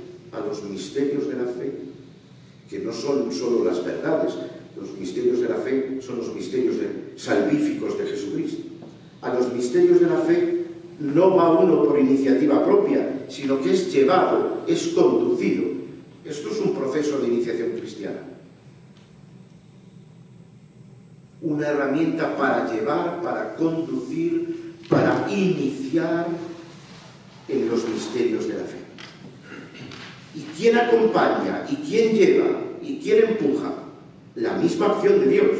que no son solo las verdades. Los misterios de la fe son los misterios salvíficos de Jesucristo. A los misterios de la fe no va uno por iniciativa propia, sino que es llevado, es conducido. Esto es un proceso de iniciación cristiana. Una herramienta para llevar, para conducir, para iniciar en los misterios de la fe. ¿Y quién acompaña? ¿Y quién lleva? ¿Y quién empuja? La misma acción de Dios.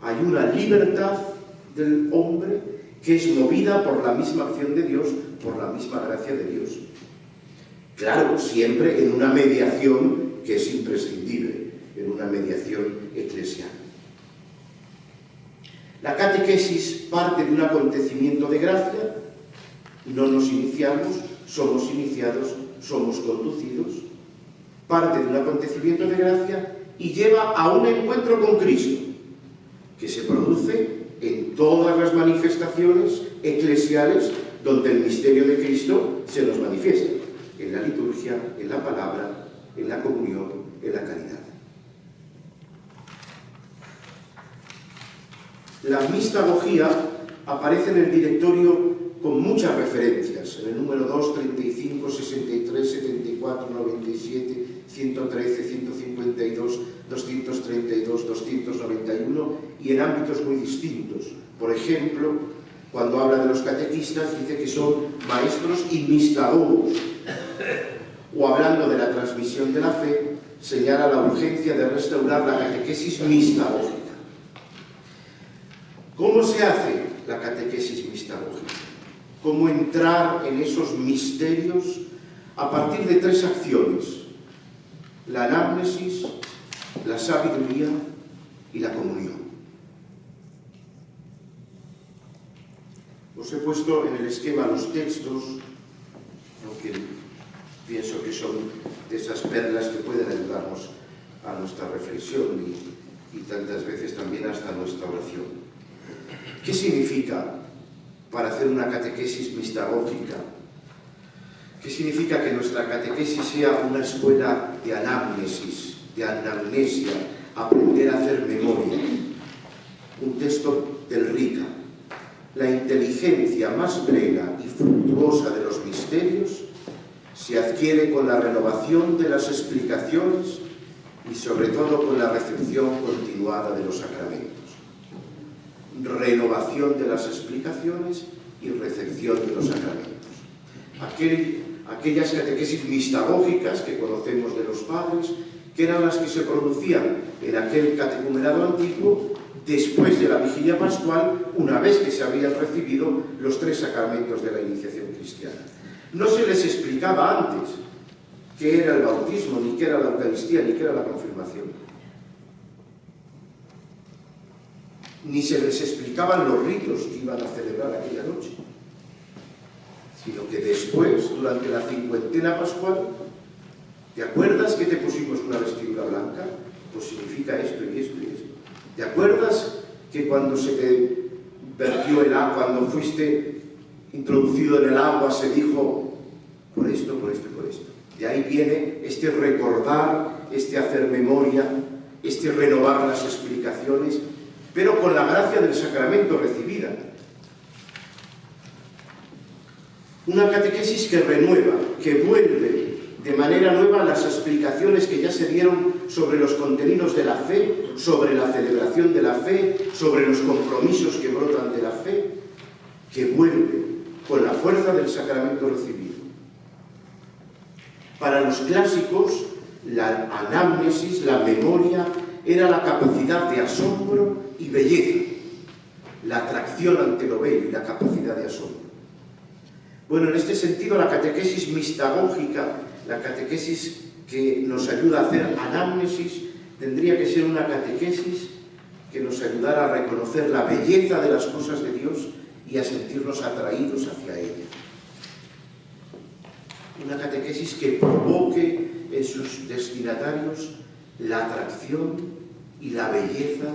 Hay una libertad del hombre que es movida por la misma acción de Dios, por la misma gracia de Dios. Claro, siempre en una mediación que es imprescindible, en una mediación eclesial. La catequesis parte de un acontecimiento de gracia. No nos iniciamos, somos iniciados, somos conducidos. Parte de un acontecimiento de gracia y lleva a un encuentro con Cristo, que se produce en todas las manifestaciones eclesiales donde el misterio de Cristo se nos manifiesta, en la liturgia, en la palabra, en la comunión, en la caridad. La mistagogía aparece en el directorio con muchas referencias, en el número 2, 35, 63, 74, 97, 113, 152, 232, 291 y en ámbitos muy distintos. Por ejemplo, cuando habla de los catequistas dice que son maestros y mistagogos. O hablando de la transmisión de la fe, señala la urgencia de restaurar la catequesis mistagógica. ¿Cómo se hace la catequesis mistagógica? ¿Cómo entrar en esos misterios a partir de 3 acciones? La anamnesis, la sabiduría y la comunión. Os he puesto en el esquema los textos, aunque pienso que son de esas perlas que pueden ayudarnos a nuestra reflexión y tantas veces también hasta nuestra oración. ¿Qué significa para hacer una catequesis mistagógica? ¿Qué significa que nuestra catequesis sea una escuela de anamnesis, de anamnesia, aprender a hacer memoria? Un texto del Rica. La inteligencia más plena y fructuosa de los misterios se adquiere con la renovación de las explicaciones y sobre todo con la recepción continuada de los sacramentos. Renovación de las explicaciones y recepción de los sacramentos. Aquellas catequesis mistagógicas que conocemos de los padres, que eran las que se producían en aquel catecumenado antiguo después de la vigilia pascual, una vez que se habían recibido los 3 sacramentos de la iniciación cristiana. No se les explicaba antes qué era el bautismo, ni qué era la Eucaristía, ni qué era la confirmación. Ni se les explicaban los ritos que iban a celebrar aquella noche, sino que después, durante la cincuentena pascual, ¿te acuerdas que te pusimos una vestidura blanca? Pues significa esto y esto y esto. ¿Te acuerdas que cuando se te vertió el agua, cuando fuiste introducido en el agua, se dijo por esto, por esto y por esto? De ahí viene este recordar, este hacer memoria, este renovar las explicaciones, pero con la gracia del sacramento recibida. Una catequesis que renueva, que vuelve de manera nueva las explicaciones que ya se dieron sobre los contenidos de la fe, sobre la celebración de la fe, sobre los compromisos que brotan de la fe, que vuelve con la fuerza del sacramento recibido. Para los clásicos, la anamnesis, la memoria, era la capacidad de asombro y belleza, la atracción ante lo bello y la capacidad de asombro. Bueno, en este sentido, la catequesis mistagógica, la catequesis que nos ayuda a hacer anamnesis, tendría que ser una catequesis que nos ayudara a reconocer la belleza de las cosas de Dios y a sentirnos atraídos hacia ella. Una catequesis que provoque en sus destinatarios la atracción y la belleza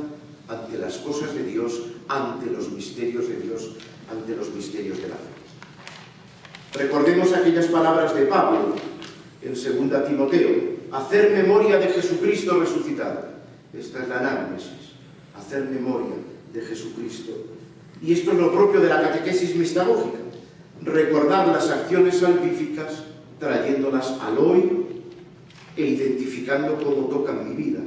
ante las cosas de Dios, ante los misterios de Dios, ante los misterios de la fe. Recordemos aquellas palabras de Pablo en 2 Timoteo. hacer memoria de Jesucristo resucitado. Esta es la análisis, hacer memoria de Jesucristo. Y esto es lo propio de la catequesis mistagógica, recordar las acciones salvíficas, trayéndolas al hoy e identificando cómo tocan mi vida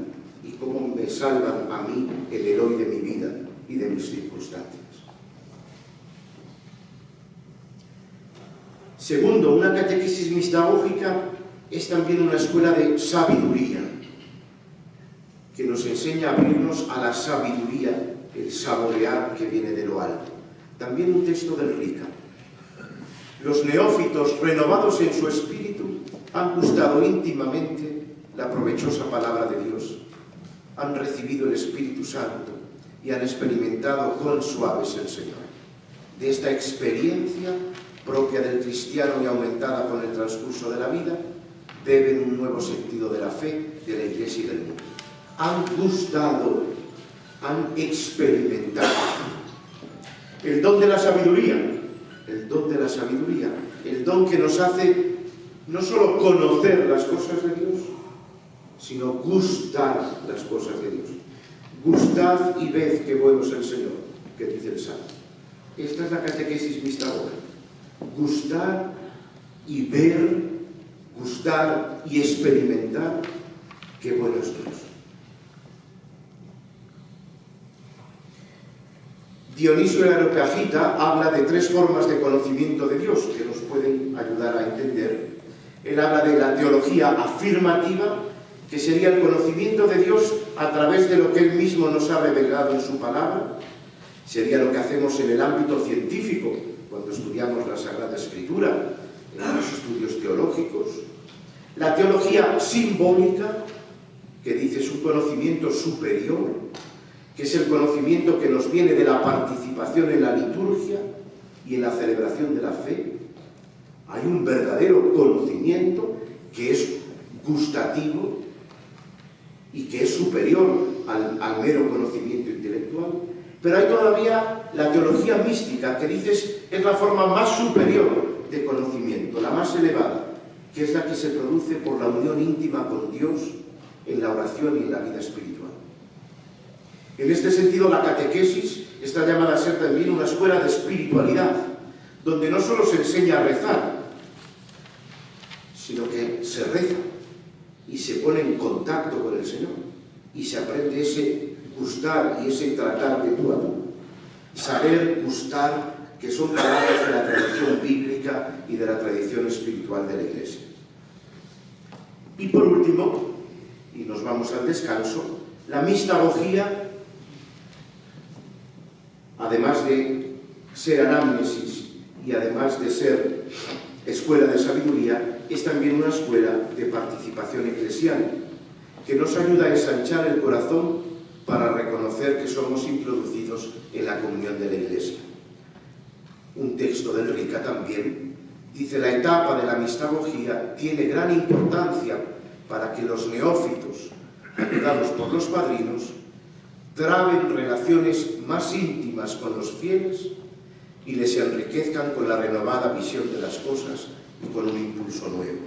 y cómo me salvan a mí en el hoy de mi vida y de mis circunstancias. Segundo, una catequesis mistagógica es también una escuela de sabiduría, que nos enseña a abrirnos a la sabiduría, el saborear que viene de lo alto. También un texto del Rica. Los neófitos, renovados en su espíritu, han gustado íntimamente la provechosa palabra de Dios, han recibido el Espíritu Santo y han experimentado cuán suave es el Señor. De esta experiencia propia del cristiano y aumentada con el transcurso de la vida, beben un nuevo sentido de la fe, de la Iglesia y del mundo. Han gustado, han experimentado. El don de la sabiduría, el don de la sabiduría, el don que nos hace no solo conocer las cosas de Dios, sino gustar las cosas de Dios. Gustad y ved qué bueno es el Señor, que dice el Salmo. Esta es la catequesis mistagógica. Gustar y ver, gustar y experimentar qué bueno es Dios. Dionisio el Areopagita habla de tres formas de conocimiento de Dios que nos pueden ayudar a entender. Él habla de la teología afirmativa, que sería el conocimiento de Dios a través de lo que Él mismo nos ha revelado en su palabra. Sería lo que hacemos en el ámbito científico, cuando estudiamos la Sagrada Escritura, en los estudios teológicos. La teología simbólica, que dice es un conocimiento superior, que es el conocimiento que nos viene de la participación en la liturgia y en la celebración de la fe. Hay un verdadero conocimiento que es gustativo y que es superior al mero conocimiento intelectual. Pero hay todavía la teología mística, que dices es la forma más superior de conocimiento, la más elevada, que es la que se produce por la unión íntima con Dios en la oración y en la vida espiritual. En este sentido, la catequesis está llamada a ser también una escuela de espiritualidad, donde no solo se enseña a rezar, sino que se reza y se pone en contacto con el Señor y se aprende ese gustar y ese tratar de tú a tú. Saber gustar, que son palabras de la tradición bíblica y de la tradición espiritual de la Iglesia. Y por último, y nos vamos al descanso, la mistagogía, además de ser anamnesis y además de ser escuela de sabiduría, es también una escuela de participación eclesial, que nos ayuda a ensanchar el corazón para reconocer que somos introducidos en la comunión de la Iglesia. Un texto del Rica también dice: la etapa de la mistagogía tiene gran importancia para que los neófitos, ayudados por los padrinos, traben relaciones más íntimas con los fieles y les enriquezcan con la renovada visión de las cosas y con un impulso nuevo.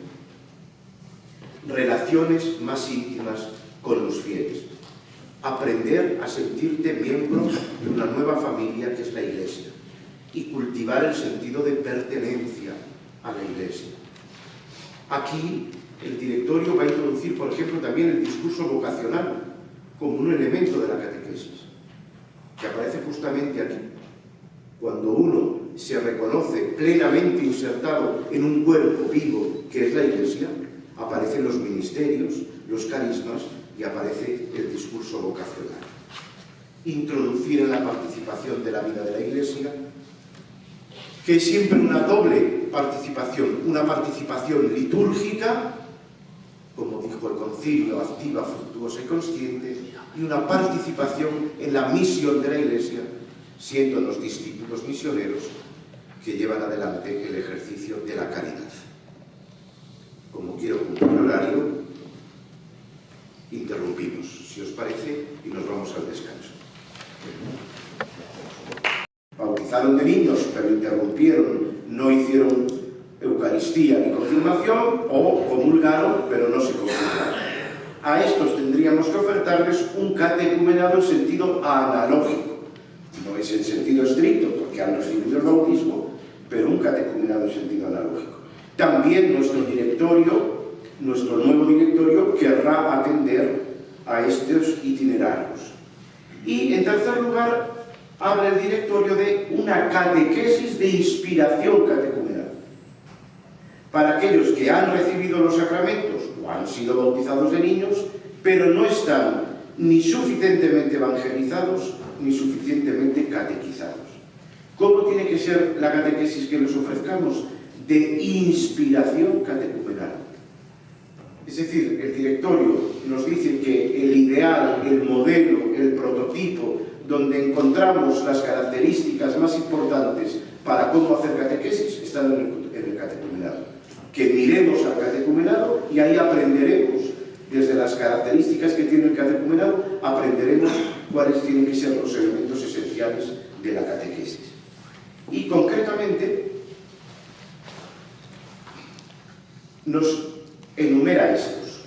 Relaciones más íntimas con los fieles. Aprender a sentirte miembro de una nueva familia que es la Iglesia y cultivar el sentido de pertenencia a la Iglesia. Aquí el directorio va a introducir, por ejemplo, también el discurso vocacional como un elemento de la catequesis, que aparece justamente aquí. Cuando uno se reconoce plenamente insertado en un cuerpo vivo que es la Iglesia, aparecen los ministerios, los carismas y aparece el discurso vocacional. Introducir en la participación de la vida de la Iglesia, que es siempre una doble participación, una participación litúrgica, como dijo el concilio, activa, fructuosa y consciente, y una participación en la misión de la Iglesia, siendo los discípulos misioneros que llevan adelante el ejercicio de la caridad. Como quiero cumplir el horario, interrumpimos, si os parece, y nos vamos al descanso. Bautizaron de niños, pero interrumpieron, no hicieron Eucaristía y confirmación, o comulgaron pero no se confirmaron. A estos tendríamos que ofertarles un catecumenado en sentido analógico. No es en sentido estricto, porque han recibido el bautismo, pero un catecumenado en sentido analógico. También nuestro nuevo directorio, querrá atender a estos itinerarios. Y, en tercer lugar, habla el directorio de una catequesis de inspiración catecumenal. Para aquellos que han recibido los sacramentos o han sido bautizados de niños, pero no están ni suficientemente evangelizados ni suficientemente catequizados. ¿Cómo tiene que ser la catequesis que les ofrezcamos? De inspiración catecumenal. Es decir, el directorio nos dice que el ideal, el modelo, el prototipo, donde encontramos las características más importantes para cómo hacer catequesis, están en el catecumenado. Que miremos al catecumenado y ahí aprenderemos, desde las características que tiene el catecumenado, aprenderemos cuáles tienen que ser los elementos esenciales de la catequesis. Y concretamente nos enumera estos.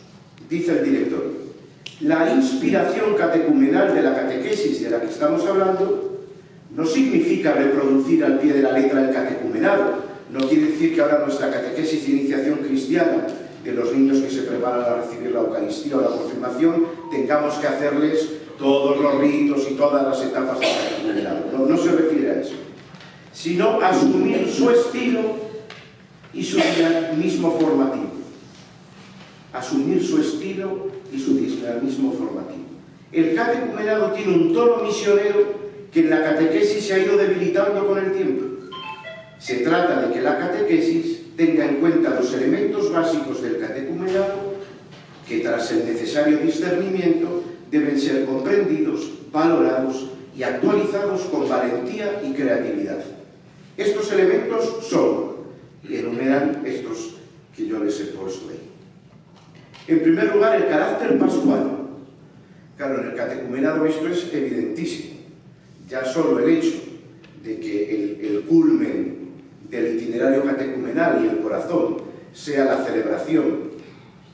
Dice el directorio: la inspiración catecumenal de la catequesis de la que estamos hablando no significa reproducir al pie de la letra el catecumenado. No quiere decir que ahora nuestra catequesis de iniciación cristiana de los niños que se preparan a recibir la Eucaristía o la confirmación tengamos que hacerles todos los ritos y todas las etapas del catecumenado. No se refiere a eso, sino asumir su estilo y su dinamismo formativo. Asumir su estilo y su dinamismo formativo. El catecumenado tiene un tono misionero que en la catequesis se ha ido debilitando con el tiempo. Se trata de que la catequesis tenga en cuenta los elementos básicos del catecumenado que, tras el necesario discernimiento, deben ser comprendidos, valorados y actualizados con valentía y creatividad. Estos elementos son, y enumeran estos que yo les he puesto ahí. En primer lugar, el carácter pascual. Claro, en el catecumenado esto es evidentísimo. Ya solo el hecho de que el culmen del itinerario catecumenal y el corazón sea la celebración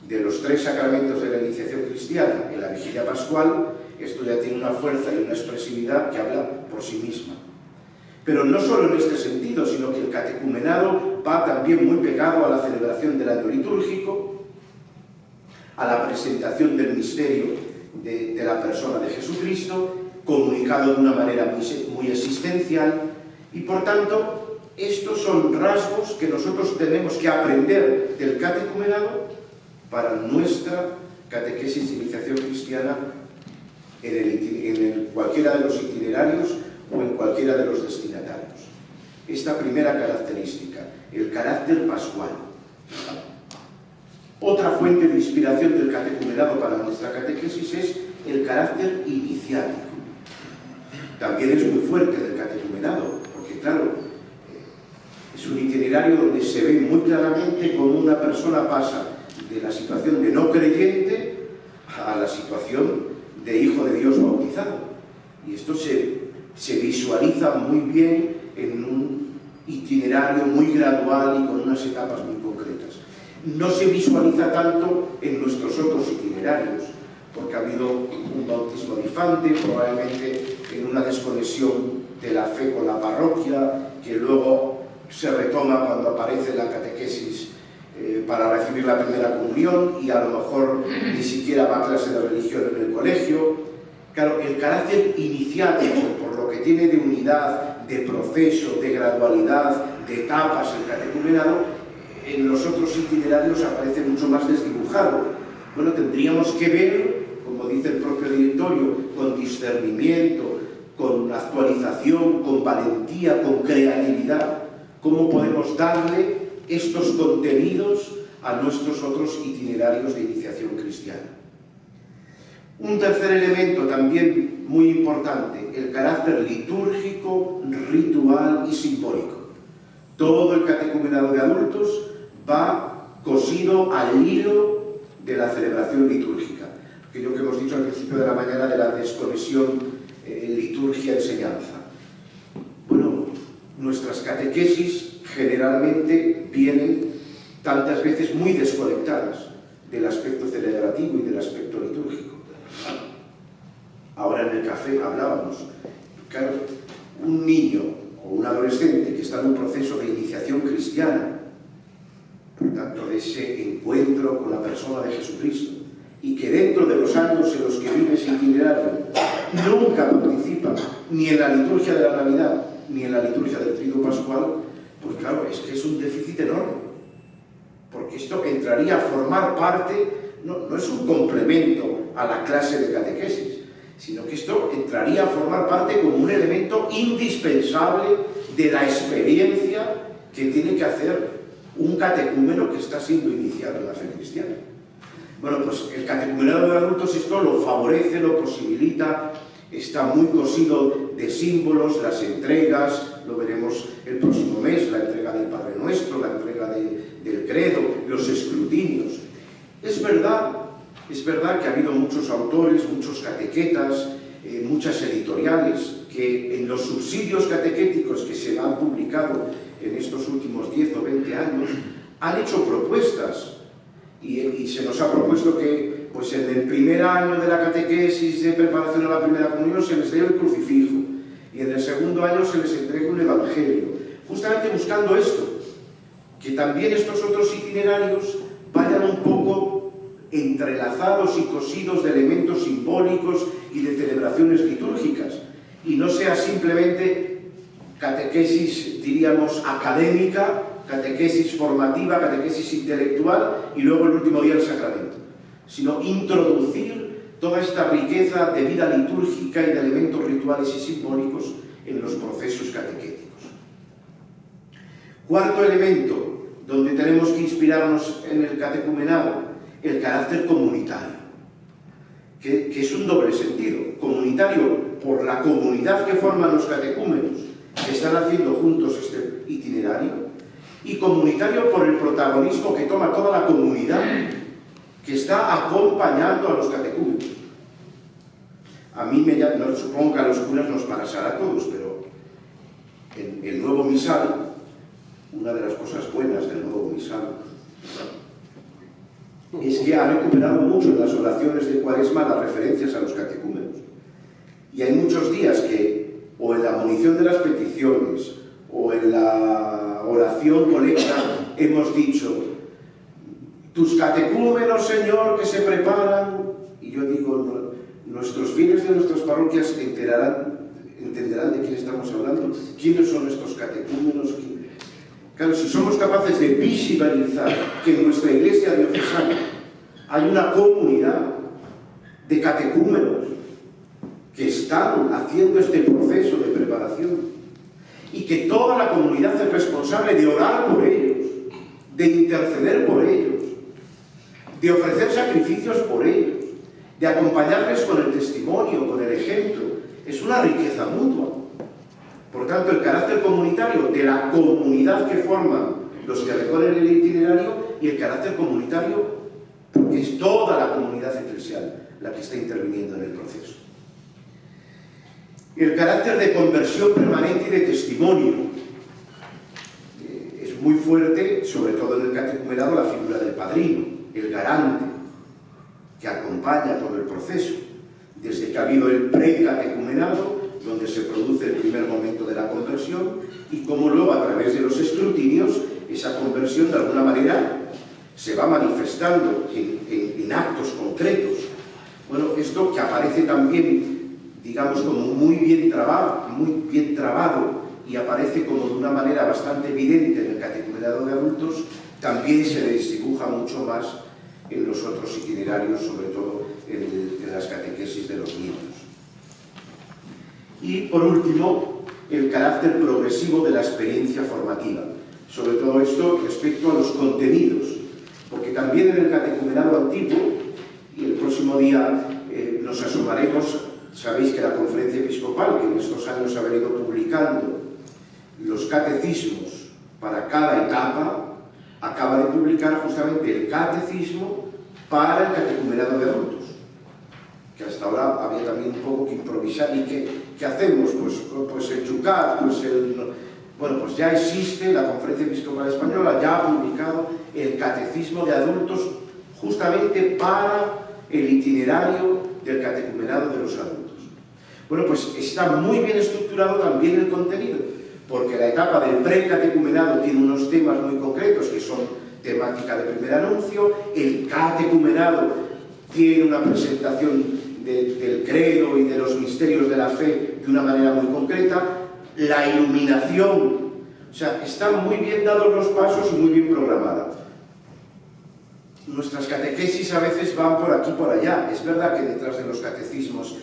de los 3 sacramentos de la iniciación cristiana en la vigilia pascual, esto ya tiene una fuerza y una expresividad que habla por sí misma. Pero no solo en este sentido, sino que el catecumenado va también muy pegado a la celebración del año litúrgico, a la presentación del misterio de la persona de Jesucristo, comunicado de una manera muy existencial, y por tanto estos son rasgos que nosotros tenemos que aprender del catecumenado para nuestra catequesis de iniciación cristiana en cualquiera de los itinerarios o en cualquiera de los destinatarios. Esta primera característica, el carácter pascual. Otra fuente de inspiración del catecumenado para nuestra catequesis es el carácter iniciático. También es muy fuerte del catecumenado, porque claro, es un itinerario donde se ve muy claramente cómo una persona pasa de la situación de no creyente a la situación de hijo de Dios bautizado. Y esto se visualiza muy bien en un itinerario muy gradual y con unas etapas muy concretas. No se visualiza tanto en nuestros otros itinerarios, porque ha habido un bautismo difante, probablemente en una desconexión de la fe con la parroquia, que luego se retoma cuando aparece la catequesis para recibir la primera comunión y a lo mejor ni siquiera va a clase de religión en el colegio. Claro, el carácter iniciático, por lo que tiene de unidad, de proceso, de gradualidad, de etapas el catecumenado, en los otros itinerarios aparece mucho más desdibujado. Bueno, tendríamos que ver, como dice el propio directorio, con discernimiento, con actualización, con valentía, con creatividad, cómo podemos darle estos contenidos a nuestros otros itinerarios de iniciación cristiana. Un tercer elemento también muy importante, el carácter litúrgico, ritual y simbólico. Todo el catecumenado de adultos va cosido al hilo de la celebración litúrgica. Aquello que hemos dicho al principio de la mañana de la desconexión liturgia-enseñanza. Bueno, nuestras catequesis generalmente vienen tantas veces muy desconectadas del aspecto celebrativo y del aspecto litúrgico. Ahora en el café hablábamos, claro, un niño o un adolescente que está en un proceso de iniciación cristiana, por tanto de ese encuentro con la persona de Jesucristo, y que dentro de los años en los que vive ese itinerario nunca participa ni en la liturgia de la Navidad ni en la liturgia del Triduo Pascual, pues claro, es que es un déficit enorme, porque esto entraría a formar parte, no es un complemento a la clase de catequesis, sino que esto entraría a formar parte como un elemento indispensable de la experiencia que tiene que hacer un catecúmeno que está siendo iniciado en la fe cristiana. Bueno, pues el catecumenado de adultos esto lo favorece, lo posibilita, está muy cosido de símbolos, las entregas, lo veremos el próximo mes, la entrega del Padre Nuestro, la entrega del credo, los escrutinios. Es verdad que ha habido muchos autores, muchos catequetas, muchas editoriales, que en los subsidios catequéticos que se han publicado en estos últimos 10 o 20 años, han hecho propuestas. Y se nos ha propuesto que pues en el primer año de la catequesis de preparación a la primera comunión se les dé el crucifijo, y en el segundo año se les entregue un evangelio, justamente buscando esto, que también estos otros itinerarios vayan un poco entrelazados y cosidos de elementos simbólicos y de celebraciones litúrgicas, y no sea simplemente catequesis, diríamos, académica, catequesis formativa, catequesis intelectual y luego el último día el sacramento, sino introducir toda esta riqueza de vida litúrgica y de elementos rituales y simbólicos en los procesos catequéticos. Cuarto elemento donde tenemos que inspirarnos en el catecumenado, el carácter comunitario, que es un doble sentido: comunitario por la comunidad que forman los catecúmenos que están haciendo juntos este itinerario, y comunitario por el protagonismo que toma toda la comunidad que está acompañando a los catecúmenos. A mí no supongo que a los curas nos pasará a todos, pero en el nuevo misal, una de las cosas buenas del nuevo misal es que ha recuperado mucho en las oraciones de Cuaresma las referencias a los catecúmenos. Y hay muchos días que, o en la munición de las peticiones, o en la oración colecta, hemos dicho: tus catecúmenos, Señor, que se preparan. Y yo digo, nuestros fieles de nuestras parroquias entenderán de quién estamos hablando, quiénes son estos catecúmenos. Claro, si somos capaces de visibilizar que en nuestra iglesia diocesana hay una comunidad de catecúmenos que están haciendo este proceso de preparación, y que toda la comunidad es responsable de orar por ellos, de interceder por ellos, de ofrecer sacrificios por ellos, de acompañarles con el testimonio, con el ejemplo, es una riqueza mutua. Por tanto, el carácter comunitario de la comunidad que forman los que recorren el itinerario, y el carácter comunitario porque es toda la comunidad eclesial la que está interviniendo en el proceso. El carácter de conversión permanente y de testimonio. Es muy fuerte, sobre todo en el catecumenado, la figura del padrino, el garante, que acompaña todo el proceso, desde que ha habido el precatecumenado, donde se produce el primer momento de la conversión, y cómo luego, a través de los escrutinios, esa conversión de alguna manera se va manifestando en actos concretos. Bueno, esto que aparece también, digamos, como muy bien trabado, y aparece como de una manera bastante evidente en el catecumenado de adultos, también se desdibuja mucho más en los otros itinerarios, sobre todo en las catequesis de los niños. Y, por último, el carácter progresivo de la experiencia formativa. Sobre todo esto respecto a los contenidos, porque también en el catecumenado antiguo, y el próximo día nos asomaremos, sabéis que la Conferencia Episcopal, que en estos años ha venido publicando los catecismos para cada etapa, acaba de publicar justamente el catecismo para el catecumenado de adultos, que hasta ahora había también un poco que improvisar. ¿Y qué hacemos? Pues el Yucat, pues Bueno, pues ya existe, la Conferencia Episcopal Española ya ha publicado el Catecismo de Adultos justamente para el itinerario del catecumenado de los adultos. Bueno, pues está muy bien estructurado también el contenido, porque la etapa del precatecumenado tiene unos temas muy concretos que son temática de primer anuncio, el catecumenado tiene una presentación del credo y de los misterios de la fe de una manera muy concreta, la iluminación, o sea, están muy bien dados los pasos y muy bien programadas. Nuestras catequesis a veces van por aquí y por allá. Es verdad que detrás de los catecismos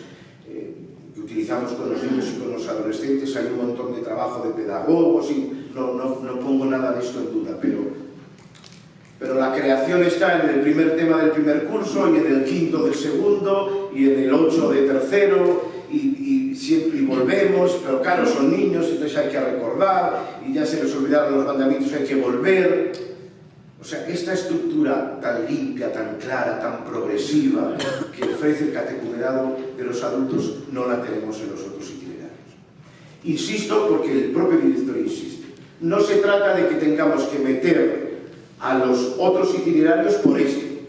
que utilizamos con los niños y con los adolescentes hay un montón de trabajo de pedagogos y no pongo nada de esto en duda, pero la creación está en el primer tema del primer curso y en el quinto del segundo y en el 8 de tercero y siempre volvemos, pero claro, son niños, entonces hay que recordar y ya se les olvidaron los mandamientos, hay que volver. O sea, esta estructura tan limpia, tan clara, tan progresiva que ofrece el catecumenado de los adultos no la tenemos en los otros itinerarios. Insisto, porque el propio director insiste. No se trata de que tengamos que meter a los otros itinerarios por este.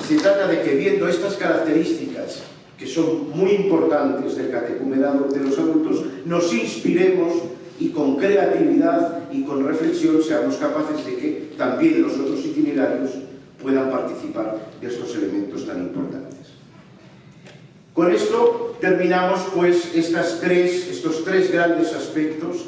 Se trata de que viendo estas características que son muy importantes del catecumenado de los adultos, nos inspiremos y con creatividad y con reflexión seamos capaces de que también los otros itinerarios puedan participar de estos elementos tan importantes. Con esto terminamos pues estos tres grandes aspectos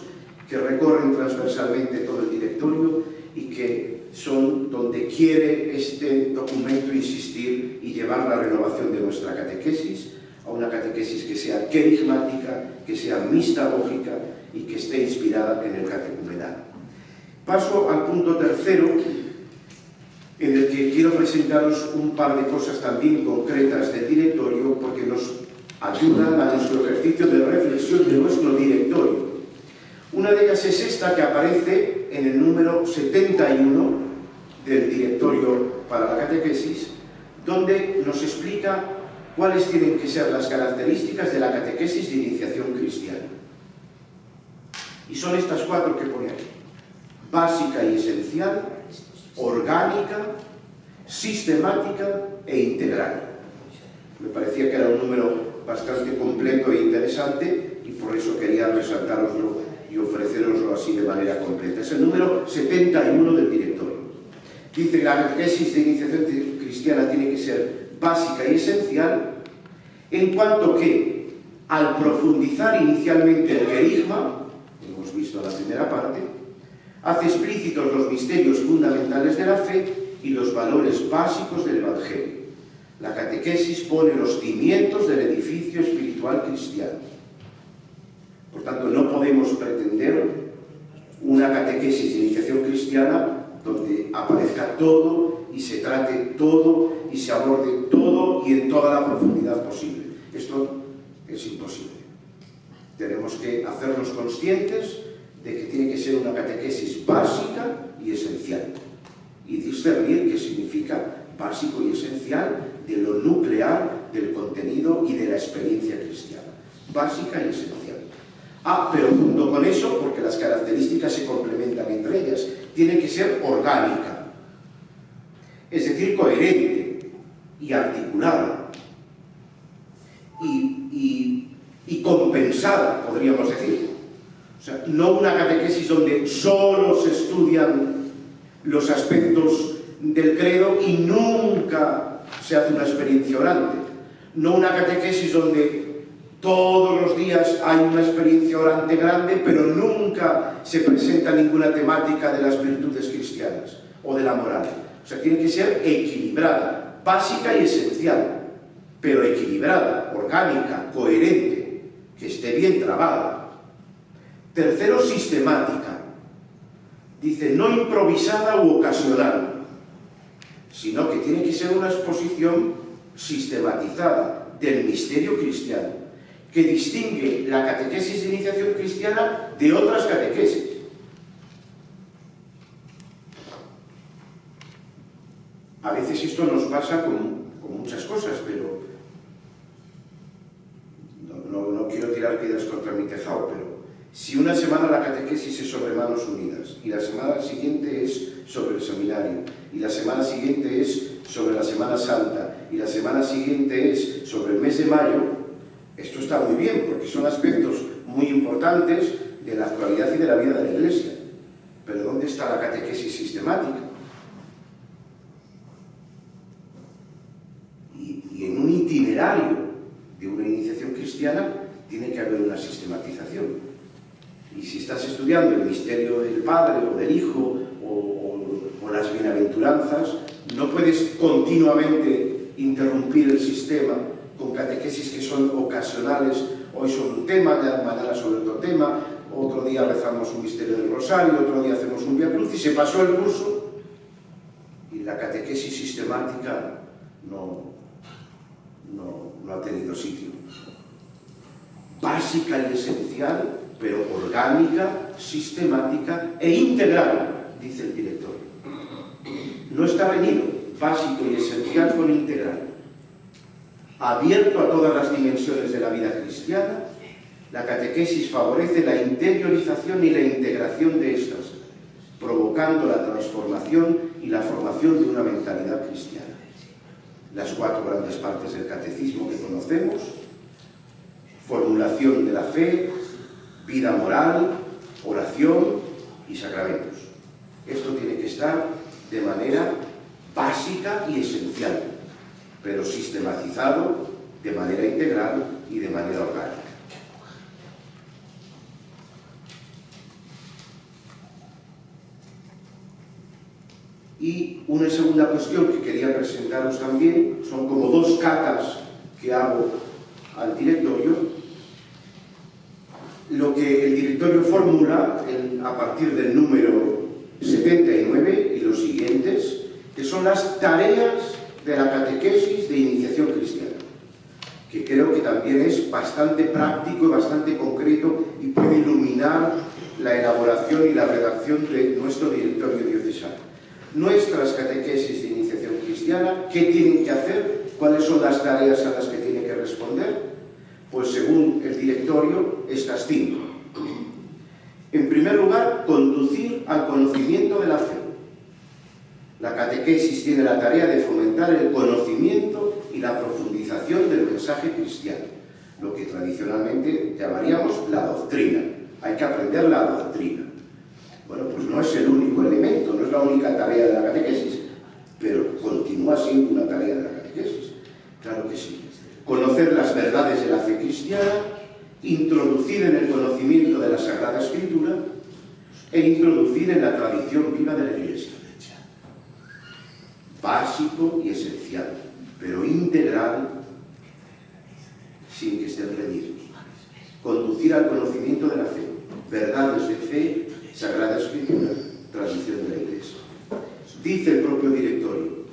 que recorren transversalmente todo el directorio y que son donde quiere este documento insistir y llevar la renovación de nuestra catequesis a una catequesis que sea querigmática, que sea mistagógica y que esté inspirada en el catecumenado. Paso al punto tercero, en el que quiero presentaros un par de cosas también concretas del directorio, porque nos ayudan a nuestro ejercicio de reflexión de nuestro directorio. Una de ellas es esta que aparece en el número 71 del directorio para la catequesis, donde nos explica cuáles tienen que ser las características de la catequesis de iniciación cristiana. Y son estas cuatro que pone aquí: básica y esencial, orgánica, sistemática e integral. Me parecía que era un número bastante completo e interesante y por eso quería resaltároslo y ofreceroslo así de manera completa. Es el número 71 del directorio. Dice que la catequesis de iniciación cristiana tiene que ser básica y esencial, en cuanto que, al profundizar inicialmente el querigma, hemos visto en la primera parte, hace explícitos los misterios fundamentales de la fe y los valores básicos del Evangelio. La catequesis pone los cimientos del edificio espiritual cristiano. Por tanto, no podemos pretender una catequesis de iniciación cristiana donde aparezca todo y se trate todo y se aborde todo y en toda la profundidad posible. Esto es imposible. Tenemos que hacernos conscientes de que tiene que ser una catequesis básica y esencial y discernir qué significa básico y esencial de lo nuclear del contenido y de la experiencia cristiana. Básica y esencial. Pero junto con eso, porque las características se complementan entre ellas, tiene que ser orgánica, es decir, coherente y articulada y compensada, podríamos decir. O sea, no una catequesis donde solo se estudian los aspectos del credo y nunca se hace una experiencia orante. No una catequesis donde todos los días hay una experiencia orante grande, pero nunca se presenta ninguna temática de las virtudes cristianas o de la moral. O sea, tiene que ser equilibrada, básica y esencial, pero equilibrada, orgánica, coherente, que esté bien trabada. Tercero, sistemática. Dice, no improvisada u ocasional, sino que tiene que ser una exposición sistematizada del misterio cristiano, que distingue la catequesis de iniciación cristiana de otras catequesis. A veces esto nos pasa con muchas cosas, pero no quiero tirar piedras contra mi tejado, pero Si una semana la catequesis es sobre Manos Unidas, y la semana siguiente es sobre el seminario, y la semana siguiente es sobre la Semana Santa, y la semana siguiente es sobre el mes de mayo, esto está muy bien, porque son aspectos muy importantes de la actualidad y de la vida de la Iglesia. Pero ¿dónde está la catequesis sistemática? Y en un itinerario de una iniciación cristiana tiene que haber una sistematización. Y si estás estudiando el misterio del Padre o del Hijo o las bienaventuranzas, no puedes continuamente interrumpir el sistema con catequesis que son ocasionales. Hoy sobre un tema, mañana sobre otro tema, otro día rezamos un misterio del Rosario, otro día hacemos un Vía Crucis, y se pasó el curso. Y la catequesis sistemática no ha tenido sitio. Básica y esencial, pero orgánica, sistemática e integral, dice el directorio. No está reñido, básico y esencial con integral. Abierto a todas las dimensiones de la vida cristiana, la catequesis favorece la interiorización y la integración de estas, provocando la transformación y la formación de una mentalidad cristiana. Las 4 grandes partes del catecismo que conocemos: formulación de la fe, vida moral, oración y sacramentos. Esto tiene que estar de manera básica y esencial, pero sistematizado de manera integral y de manera orgánica. Y una segunda cuestión que quería presentaros también, son como 2 catas que hago al directorio. Lo que el directorio formula a partir del número 79 y los siguientes, que son las tareas de la catequesis de iniciación cristiana, que creo que también es bastante práctico y bastante concreto y puede iluminar la elaboración y la redacción de nuestro directorio diocesano. Nuestras catequesis de iniciación cristiana, ¿qué tienen que hacer? ¿Cuáles son las tareas a las que tienen que responder? Pues según el directorio, estas 5. En primer lugar, conducir al conocimiento de la fe. La catequesis tiene la tarea de fomentar el conocimiento y la profundización del mensaje cristiano, lo que tradicionalmente llamaríamos la doctrina. Hay que aprender la doctrina. Bueno, pues no es el único elemento, no es la única tarea de la catequesis, pero continúa siendo una tarea de la catequesis. Claro que sí. Conocer las verdades de la fe cristiana, introducir en el conocimiento de la Sagrada Escritura e introducir en la tradición viva de la Iglesia. Básico y esencial, pero integral, sin que estén reñidos. Conducir al conocimiento de la fe, verdades de fe, Sagrada Escritura, tradición de la Iglesia. Dice el propio directorio: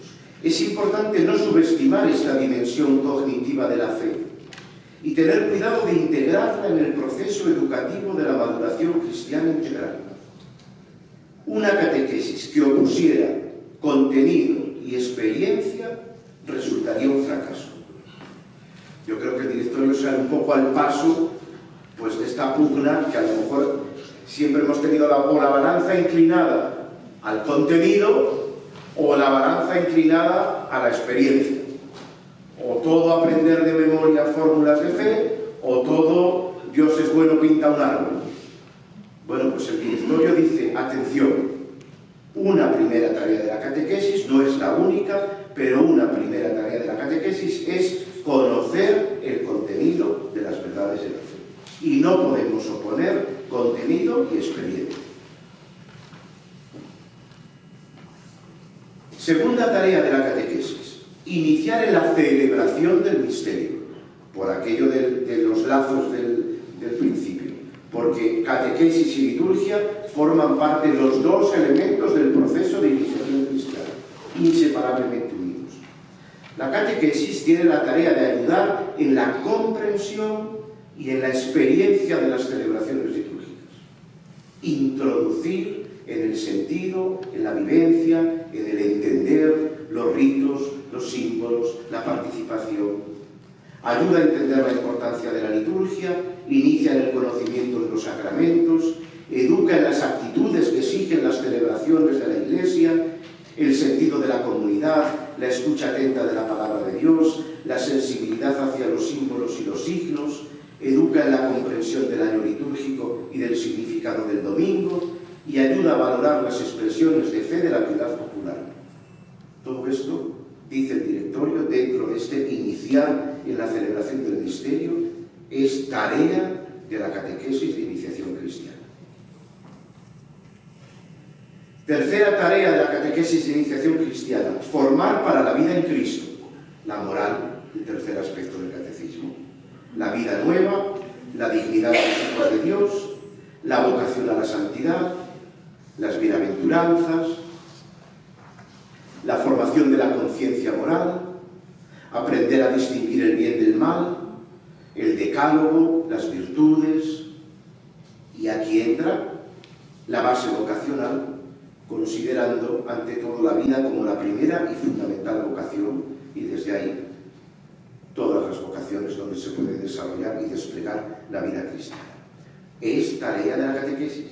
es importante no subestimar esta dimensión cognitiva de la fe y tener cuidado de integrarla en el proceso educativo de la maduración cristiana integral. Una catequesis que opusiera contenido y experiencia resultaría un fracaso. Yo creo que el directorio sale un poco al paso pues, de esta pugna que a lo mejor siempre hemos tenido la balanza inclinada al contenido o la balanza inclinada a la experiencia. O todo aprender de memoria fórmulas de fe, o todo Dios es bueno, pinta un árbol. Bueno, pues el directorio dice: atención, una primera tarea de la catequesis, no es la única, pero una primera tarea de la catequesis es conocer el contenido de las verdades de la fe. Y no podemos oponer contenido y experiencia. Segunda tarea de la catequesis: iniciar en la celebración del misterio, por aquello de los lazos del principio, porque catequesis y liturgia forman parte de los 2 elementos del proceso de iniciación cristiana, inseparablemente unidos. La catequesis tiene la tarea de ayudar en la comprensión y en la experiencia de las celebraciones litúrgicas, introducir en el sentido, en la vivencia, en el entender los ritos, los símbolos, la participación. Ayuda a entender la importancia de la liturgia, inicia en el conocimiento de los sacramentos, educa en las actitudes que exigen las celebraciones de la Iglesia, el sentido de la comunidad, la escucha atenta de la palabra de Dios, la sensibilidad hacia los símbolos y los signos, educa en la comprensión del año litúrgico y del significado del domingo y ayuda a valorar las expresiones de fe de la piedad popular. Todo esto, dice el directorio, dentro de este iniciar en la celebración del misterio, es tarea de la catequesis de iniciación cristiana. Tercera tarea de la catequesis de iniciación cristiana, formar para la vida en Cristo. La moral, el tercer aspecto del catecismo. La vida nueva, la dignidad de los hijos de Dios, la vocación a la santidad, las bienaventuranzas, la formación de la conciencia moral, aprender a distinguir el bien del mal, el decálogo, las virtudes, y aquí entra la base vocacional, considerando ante todo la vida como la primera y fundamental vocación, y desde ahí todas las vocaciones donde se puede desarrollar y desplegar la vida cristiana. Es tarea de la catequesis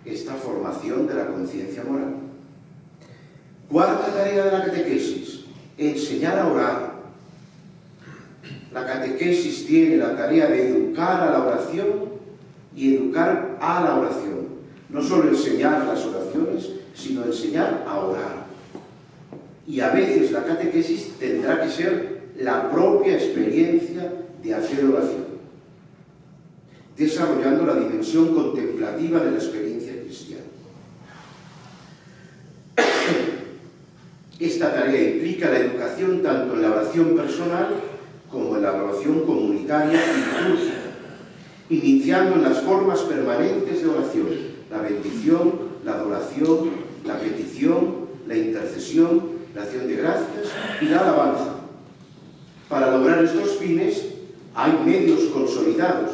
esta formación de la conciencia moral. Cuarta tarea de la catequesis, enseñar a orar. La catequesis tiene la tarea de educar a la oración y educar a la oración. No solo enseñar las oraciones, sino enseñar a orar. Y a veces la catequesis tendrá que ser la propia experiencia de hacer oración, desarrollando la dimensión contemplativa de la experiencia cristiana. Esta tarea implica la educación tanto en la oración personal como en la oración comunitaria y litúrgica, iniciando en las formas permanentes de oración, la bendición, la adoración, la petición, la intercesión, la acción de gracias y la alabanza. Para lograr estos fines hay medios consolidados: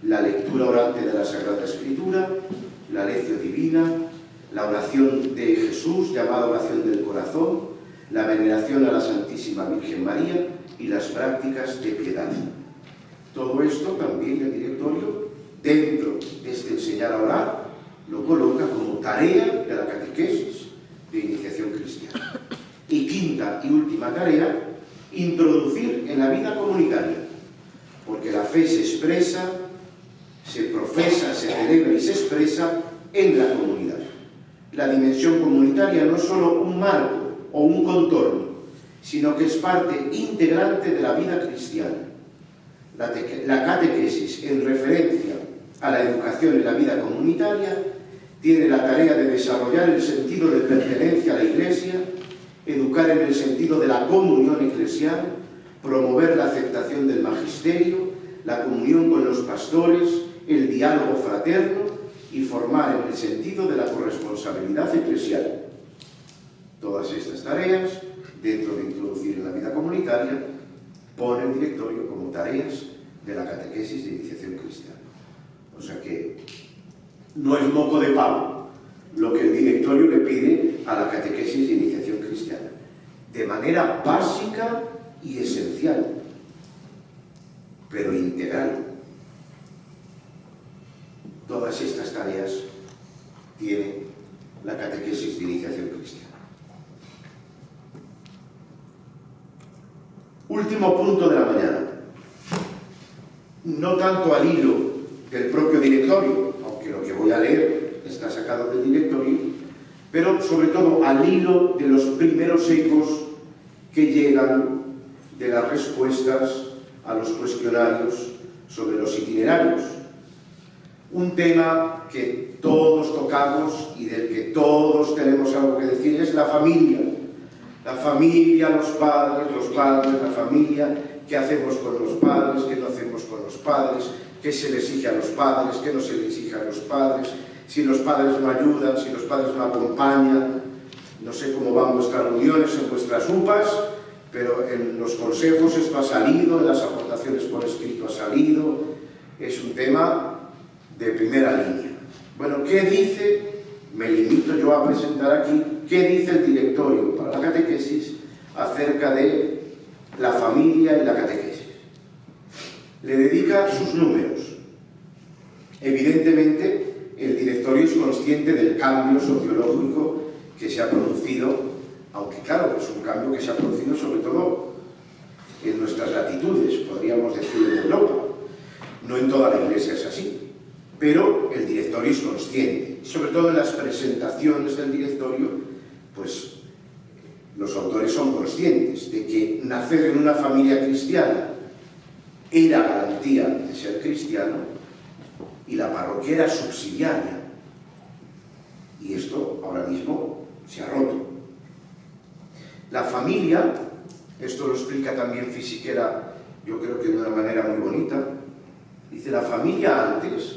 la lectura orante de la Sagrada Escritura, la lección divina, la oración de Jesús, llamada oración del corazón, la veneración a la Santísima Virgen María y las prácticas de piedad. Todo esto también el directorio, dentro de este enseñar a orar, lo coloca como tarea de la catequesis de iniciación cristiana. Y quinta y última tarea, introducir en la vida comunitaria, porque la fe se expresa, se profesa, se celebra y se expresa en la comunidad. La dimensión comunitaria no es solo un marco o un contorno, sino que es parte integrante de la vida cristiana. La catequesis, en referencia a la educación en la vida comunitaria, tiene la tarea de desarrollar el sentido de pertenencia a la Iglesia, educar en el sentido de la comunión eclesial, promover la aceptación del magisterio, la comunión con los pastores, el diálogo fraterno y formar en el sentido de la corresponsabilidad eclesial. Todas estas tareas, dentro de introducir en la vida comunitaria, pone el directorio como tareas de la catequesis de iniciación cristiana. O sea que no es moco de pavo lo que el directorio le pide a la catequesis de iniciación cristiana, de manera básica y esencial, pero integral. Todas estas tareas tiene la catequesis de iniciación cristiana. Último punto de la mañana. No tanto al hilo del propio directorio, aunque lo que voy a leer está sacado del directorio, pero sobre todo al hilo de los primeros ecos que llegan de las respuestas a los cuestionarios sobre los itinerarios. Un tema que todos tocamos y del que todos tenemos algo que decir es la familia. La familia, los padres, la familia, qué hacemos con los padres, qué no hacemos con los padres, qué se le exige a los padres, qué no se le exige a los padres, si los padres no ayudan, si los padres no acompañan. No sé cómo van vuestras reuniones, en vuestras UPAs, pero en los consejos esto ha salido, en las aportaciones por escrito ha salido. Es un tema de primera línea. Bueno, ¿qué dice? Me limito yo a presentar aquí qué dice el directorio para la catequesis acerca de la familia y la catequesis. le dedica sus números. Evidentemente, el directorio es consciente del cambio sociológico que se ha producido, aunque claro, es un cambio que se ha producido sobre todo en nuestras latitudes, podríamos decir en Europa. No en toda la Iglesia es así, pero el directorio es consciente. Y sobre todo en las presentaciones del directorio, pues los autores son conscientes de que nacer en una familia cristiana era garantía de ser cristiano y la parroquia era subsidiaria. Y esto ahora mismo se ha roto. La familia, esto lo explica también Fisichella, yo creo que de una manera muy bonita, dice: la familia antes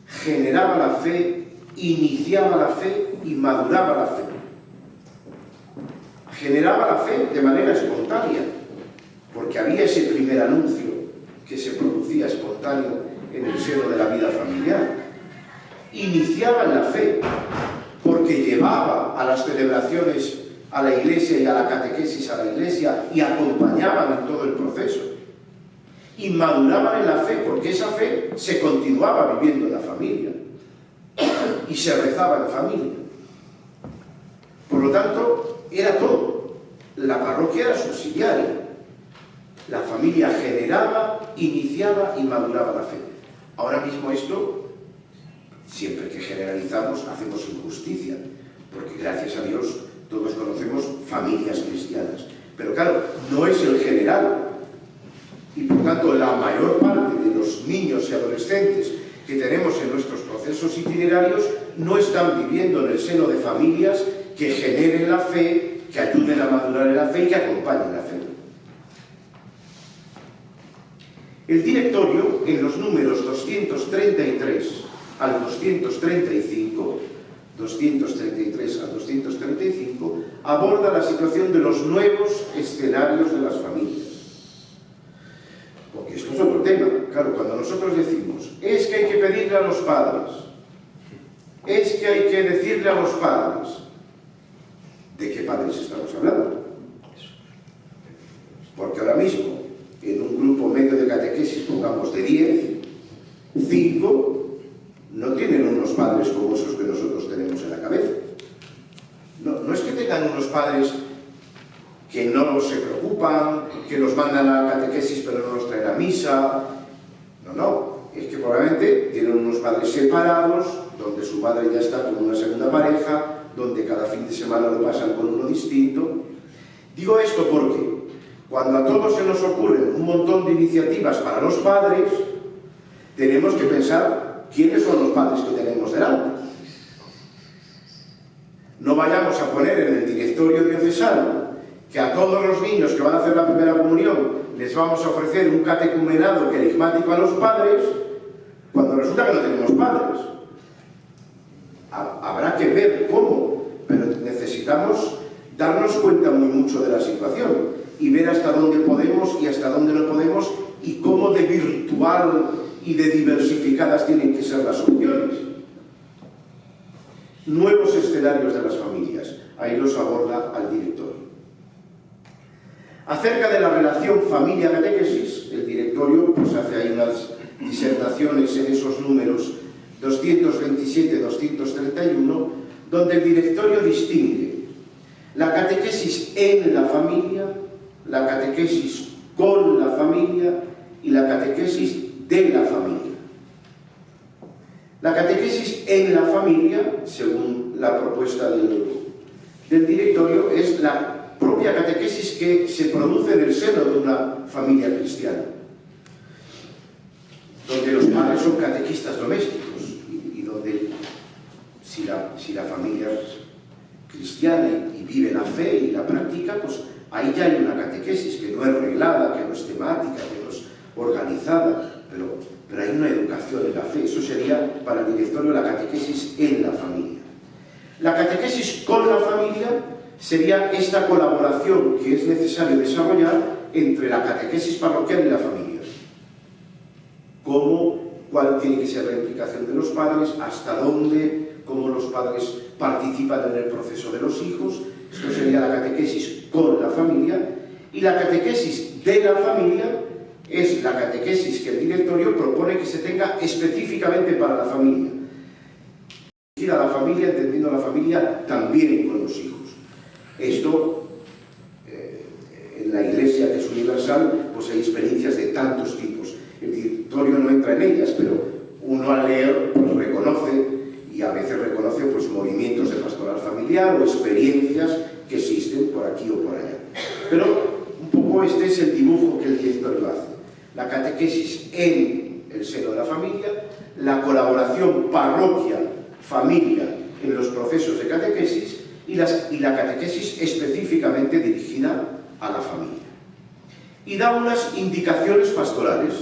generaba la fe, iniciaba la fe y maduraba la fe. Generaba la fe de manera espontánea, porque había ese primer anuncio que se producía espontáneo en el seno de la vida familiar. Iniciaba en la fe, porque llevaba a las celebraciones a la iglesia y a la catequesis a la iglesia y acompañaban en todo el proceso. Y maduraban en la fe, porque esa fe se continuaba viviendo en la familia y se rezaba en familia. Por lo tanto, era todo. La parroquia era subsidiaria. La familia generaba, iniciaba y maduraba la fe. Ahora mismo esto, siempre que generalizamos, hacemos injusticia, porque gracias a Dios todos conocemos familias cristianas. Pero claro, no es el general. Y por tanto, la mayor parte de los niños y adolescentes que tenemos en nuestros procesos itinerarios no están viviendo en el seno de familias que generen la fe, que ayuden a madurar en la fe y que acompañen la fe. El directorio, en los números 233 al 235, 233 al 235, aborda la situación de los nuevos escenarios de las familias. Porque esto es otro tema. Claro, cuando nosotros decimos, es que hay que pedirle a los padres, es que hay que decirle a los padres, ¿de qué padres estamos hablando? Porque ahora mismo, en un grupo medio de catequesis, pongamos de 10, 5 no tienen unos padres como esos que nosotros tenemos en la cabeza. No es que tengan unos padres que no se preocupan, que los mandan a la catequesis pero no los traen a misa. No, es que probablemente tienen unos padres separados, donde su madre ya está con una segunda pareja, donde cada fin de semana lo pasan con uno distinto. Digo esto porque cuando a todos se nos ocurren un montón de iniciativas para los padres, tenemos que pensar quiénes son los padres que tenemos delante. No vayamos a poner en el directorio diocesano que a todos los niños que van a hacer la primera comunión les vamos a ofrecer un catecumenado querigmático a los padres, cuando resulta que no tenemos padres. Habrá que ver cómo, pero necesitamos darnos cuenta muy mucho de la situación y ver hasta dónde podemos y hasta dónde no podemos y cómo de virtual y de diversificadas tienen que ser las opciones. Nuevos escenarios de las familias, ahí los aborda al directorio. Acerca de la relación familia-catequesis, el directorio pues hace ahí unas disertaciones en esos números 227-231, donde el directorio distingue la catequesis en la familia, la catequesis con la familia y la catequesis de la familia. La catequesis en la familia, según la propuesta del directorio, es la propia catequesis que se produce en el seno de una familia cristiana, donde los padres son catequistas domésticos y donde si la familia es cristiana y vive la fe y la practica, pues ahí ya hay una catequesis que no es reglada, que no es temática, que no es organizada, pero hay una educación en la fe. Eso sería para el directorio la catequesis en la familia. La catequesis con la familia sería esta colaboración que es necesario desarrollar entre la catequesis parroquial y la familia. ¿Cuál tiene que ser la implicación de los padres? ¿Hasta dónde? ¿Cómo los padres participan en el proceso de los hijos? Esto sería la catequesis con la familia. Y la catequesis de la familia es la catequesis que el directorio propone que se tenga específicamente para la familia. Ir a la familia, entendiendo a la familia también con los hijos. Esto, en la Iglesia, que es universal, pues hay experiencias de tantos tipos. El directorio no entra en ellas, pero uno al leer pues reconoce, y a veces reconoce pues movimientos de pastoral familiar o experiencias que existen por aquí o por allá. Pero un poco este es el dibujo que el directorio hace. La catequesis en el seno de la familia, la colaboración parroquia-familia en los procesos de catequesis y la catequesis específicamente dirigida a la familia. Y da unas indicaciones pastorales,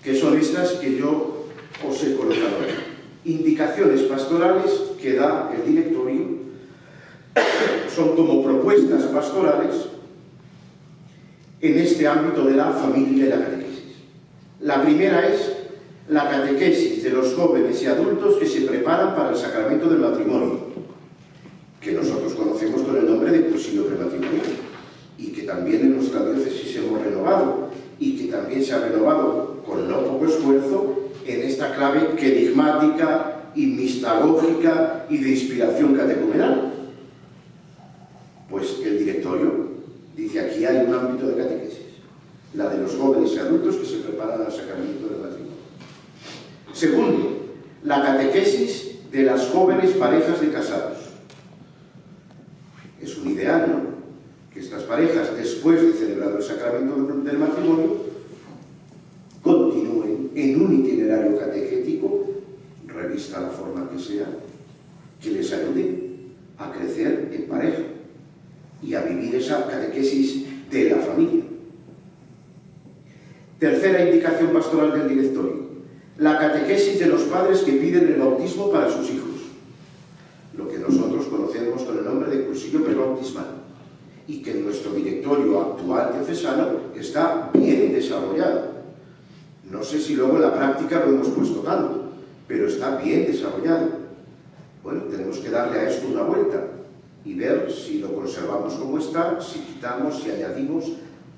que son estas que yo os he colocado aquí. Indicaciones pastorales que da el directorio son como propuestas pastorales en este ámbito de la familia y la catequesis. La primera es la catequesis de los jóvenes y adultos que se preparan para el sacramento del matrimonio, que nosotros conocemos con el nombre de cursillo prematrimonial, y que también en nuestra diócesis hemos renovado, y que también se ha renovado con no poco esfuerzo en esta clave querigmática y mistagógica y de inspiración catecumenal. Pues el directorio dice: aquí hay un ámbito de catequesis, la de los jóvenes y adultos que se preparan al sacramento del matrimonio. Segundo, la catequesis de las jóvenes parejas de casados. Es un ideal, ¿no?, que estas parejas, después de celebrado el sacramento del matrimonio, continúen en un itinerario catequético, revista la forma que sea, que les ayude a crecer en pareja y a vivir esa catequesis de la familia. Tercera indicación pastoral del directorio: la catequesis de los padres que piden el bautismo para sus hijos, lo que nosotros conocemos con el nombre de cursillo prebautismal, y que en nuestro directorio actual diocesano está bien desarrollado. No sé si luego en la práctica lo hemos puesto tanto, pero está bien desarrollado. Bueno, tenemos que darle a esto una vuelta y ver si lo conservamos como está, si quitamos, si añadimos,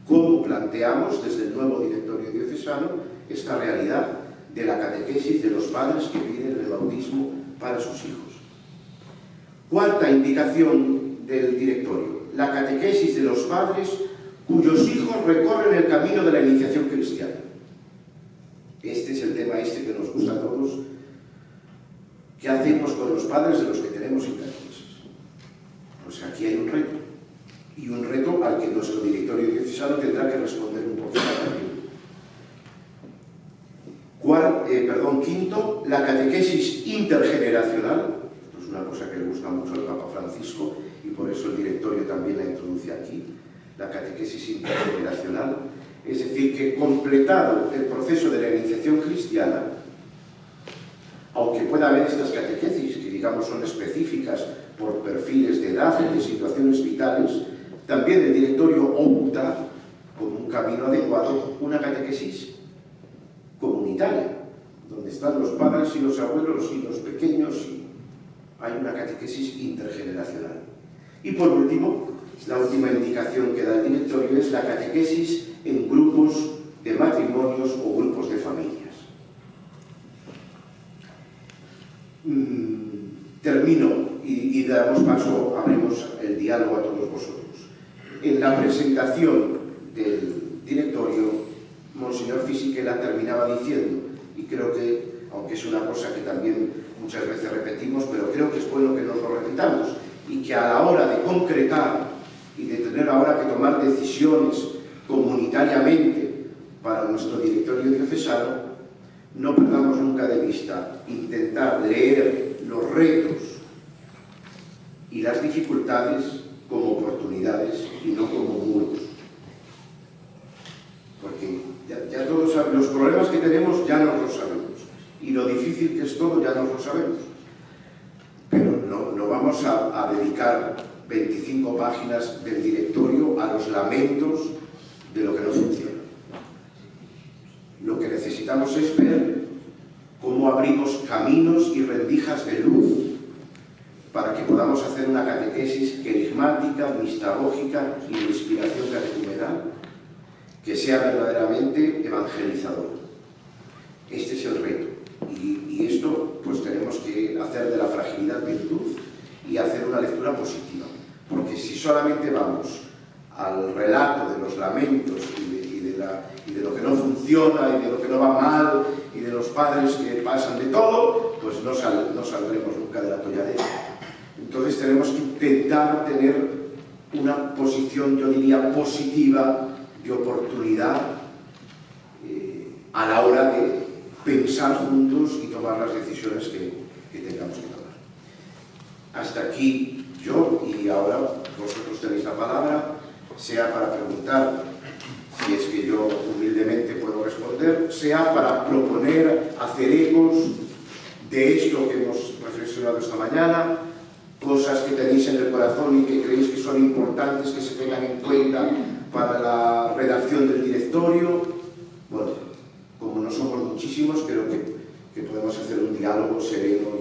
cómo planteamos desde el nuevo directorio diocesano esta realidad de la catequesis de los padres que piden el bautismo para sus hijos. Cuarta indicación del directorio: la catequesis de los padres cuyos hijos recorren el camino de la iniciación cristiana. Este es el tema que nos gusta a todos. ¿Qué hacemos con los padres de los que tenemos intercursos? Pues aquí hay un reto, y un reto al que nuestro directorio diocesano tendrá que responder un poquito también. Quinto, la catequesis intergeneracional. Esto es una cosa que le gusta mucho al Papa Francisco, y por eso el directorio también la introduce aquí, la catequesis intergeneracional. Es decir, que completado el proceso de la iniciación cristiana, aunque pueda haber estas catequesis que digamos son específicas por perfiles de edad y de situaciones vitales, también el directorio opta, como un camino adecuado, una catequesis comunitaria, donde están los padres y los abuelos y los pequeños, y hay una catequesis intergeneracional. Y por último, la última indicación que da el directorio es la catequesis en grupos de matrimonios o grupos de familias. Termino y damos paso, abrimos el diálogo a todos vosotros. En la presentación del directorio, Monseñor Fisichella terminaba diciendo, y creo que, aunque es una cosa que también muchas veces repetimos, pero creo que es bueno que nos lo repitamos, y que a la hora de concretar y de tener ahora que tomar decisiones comunitariamente para nuestro directorio diocesano, no perdamos nunca de vista intentar leer los retos y las dificultades como oportunidades y no como muros. Porque ya todos sabemos, los problemas que tenemos ya nos los sabemos, y lo difícil que es todo ya nos lo sabemos. Pero no vamos a dedicar 25 páginas del directorio a los lamentos de lo que no funciona. Lo que necesitamos es ver cómo abrimos caminos y rendijas de luz para que podamos hacer una catequesis querigmática, mistagógica y de inspiración catecumenal que sea verdaderamente evangelizador. Este es el reto. Y esto pues tenemos que hacer de la fragilidad virtud y hacer una lectura positiva. Porque si solamente vamos al relato de los lamentos y de lo que no funciona y de lo que no va mal y de los padres que pasan de todo, pues no saldremos nunca del atolladero. Entonces tenemos que intentar tener una posición, yo diría, positiva, de oportunidad a la hora de pensar juntos y tomar las decisiones que tengamos que tomar. Hasta aquí yo, y ahora vosotros tenéis la palabra, sea para preguntar, si es que yo humildemente puedo responder, sea para proponer, hacer ecos de esto que hemos reflexionado esta mañana, cosas que tenéis en el corazón y que creéis que son importantes, que se tengan en cuenta para la redacción del directorio. Bueno, como no somos muchísimos, creo que podemos hacer un diálogo sereno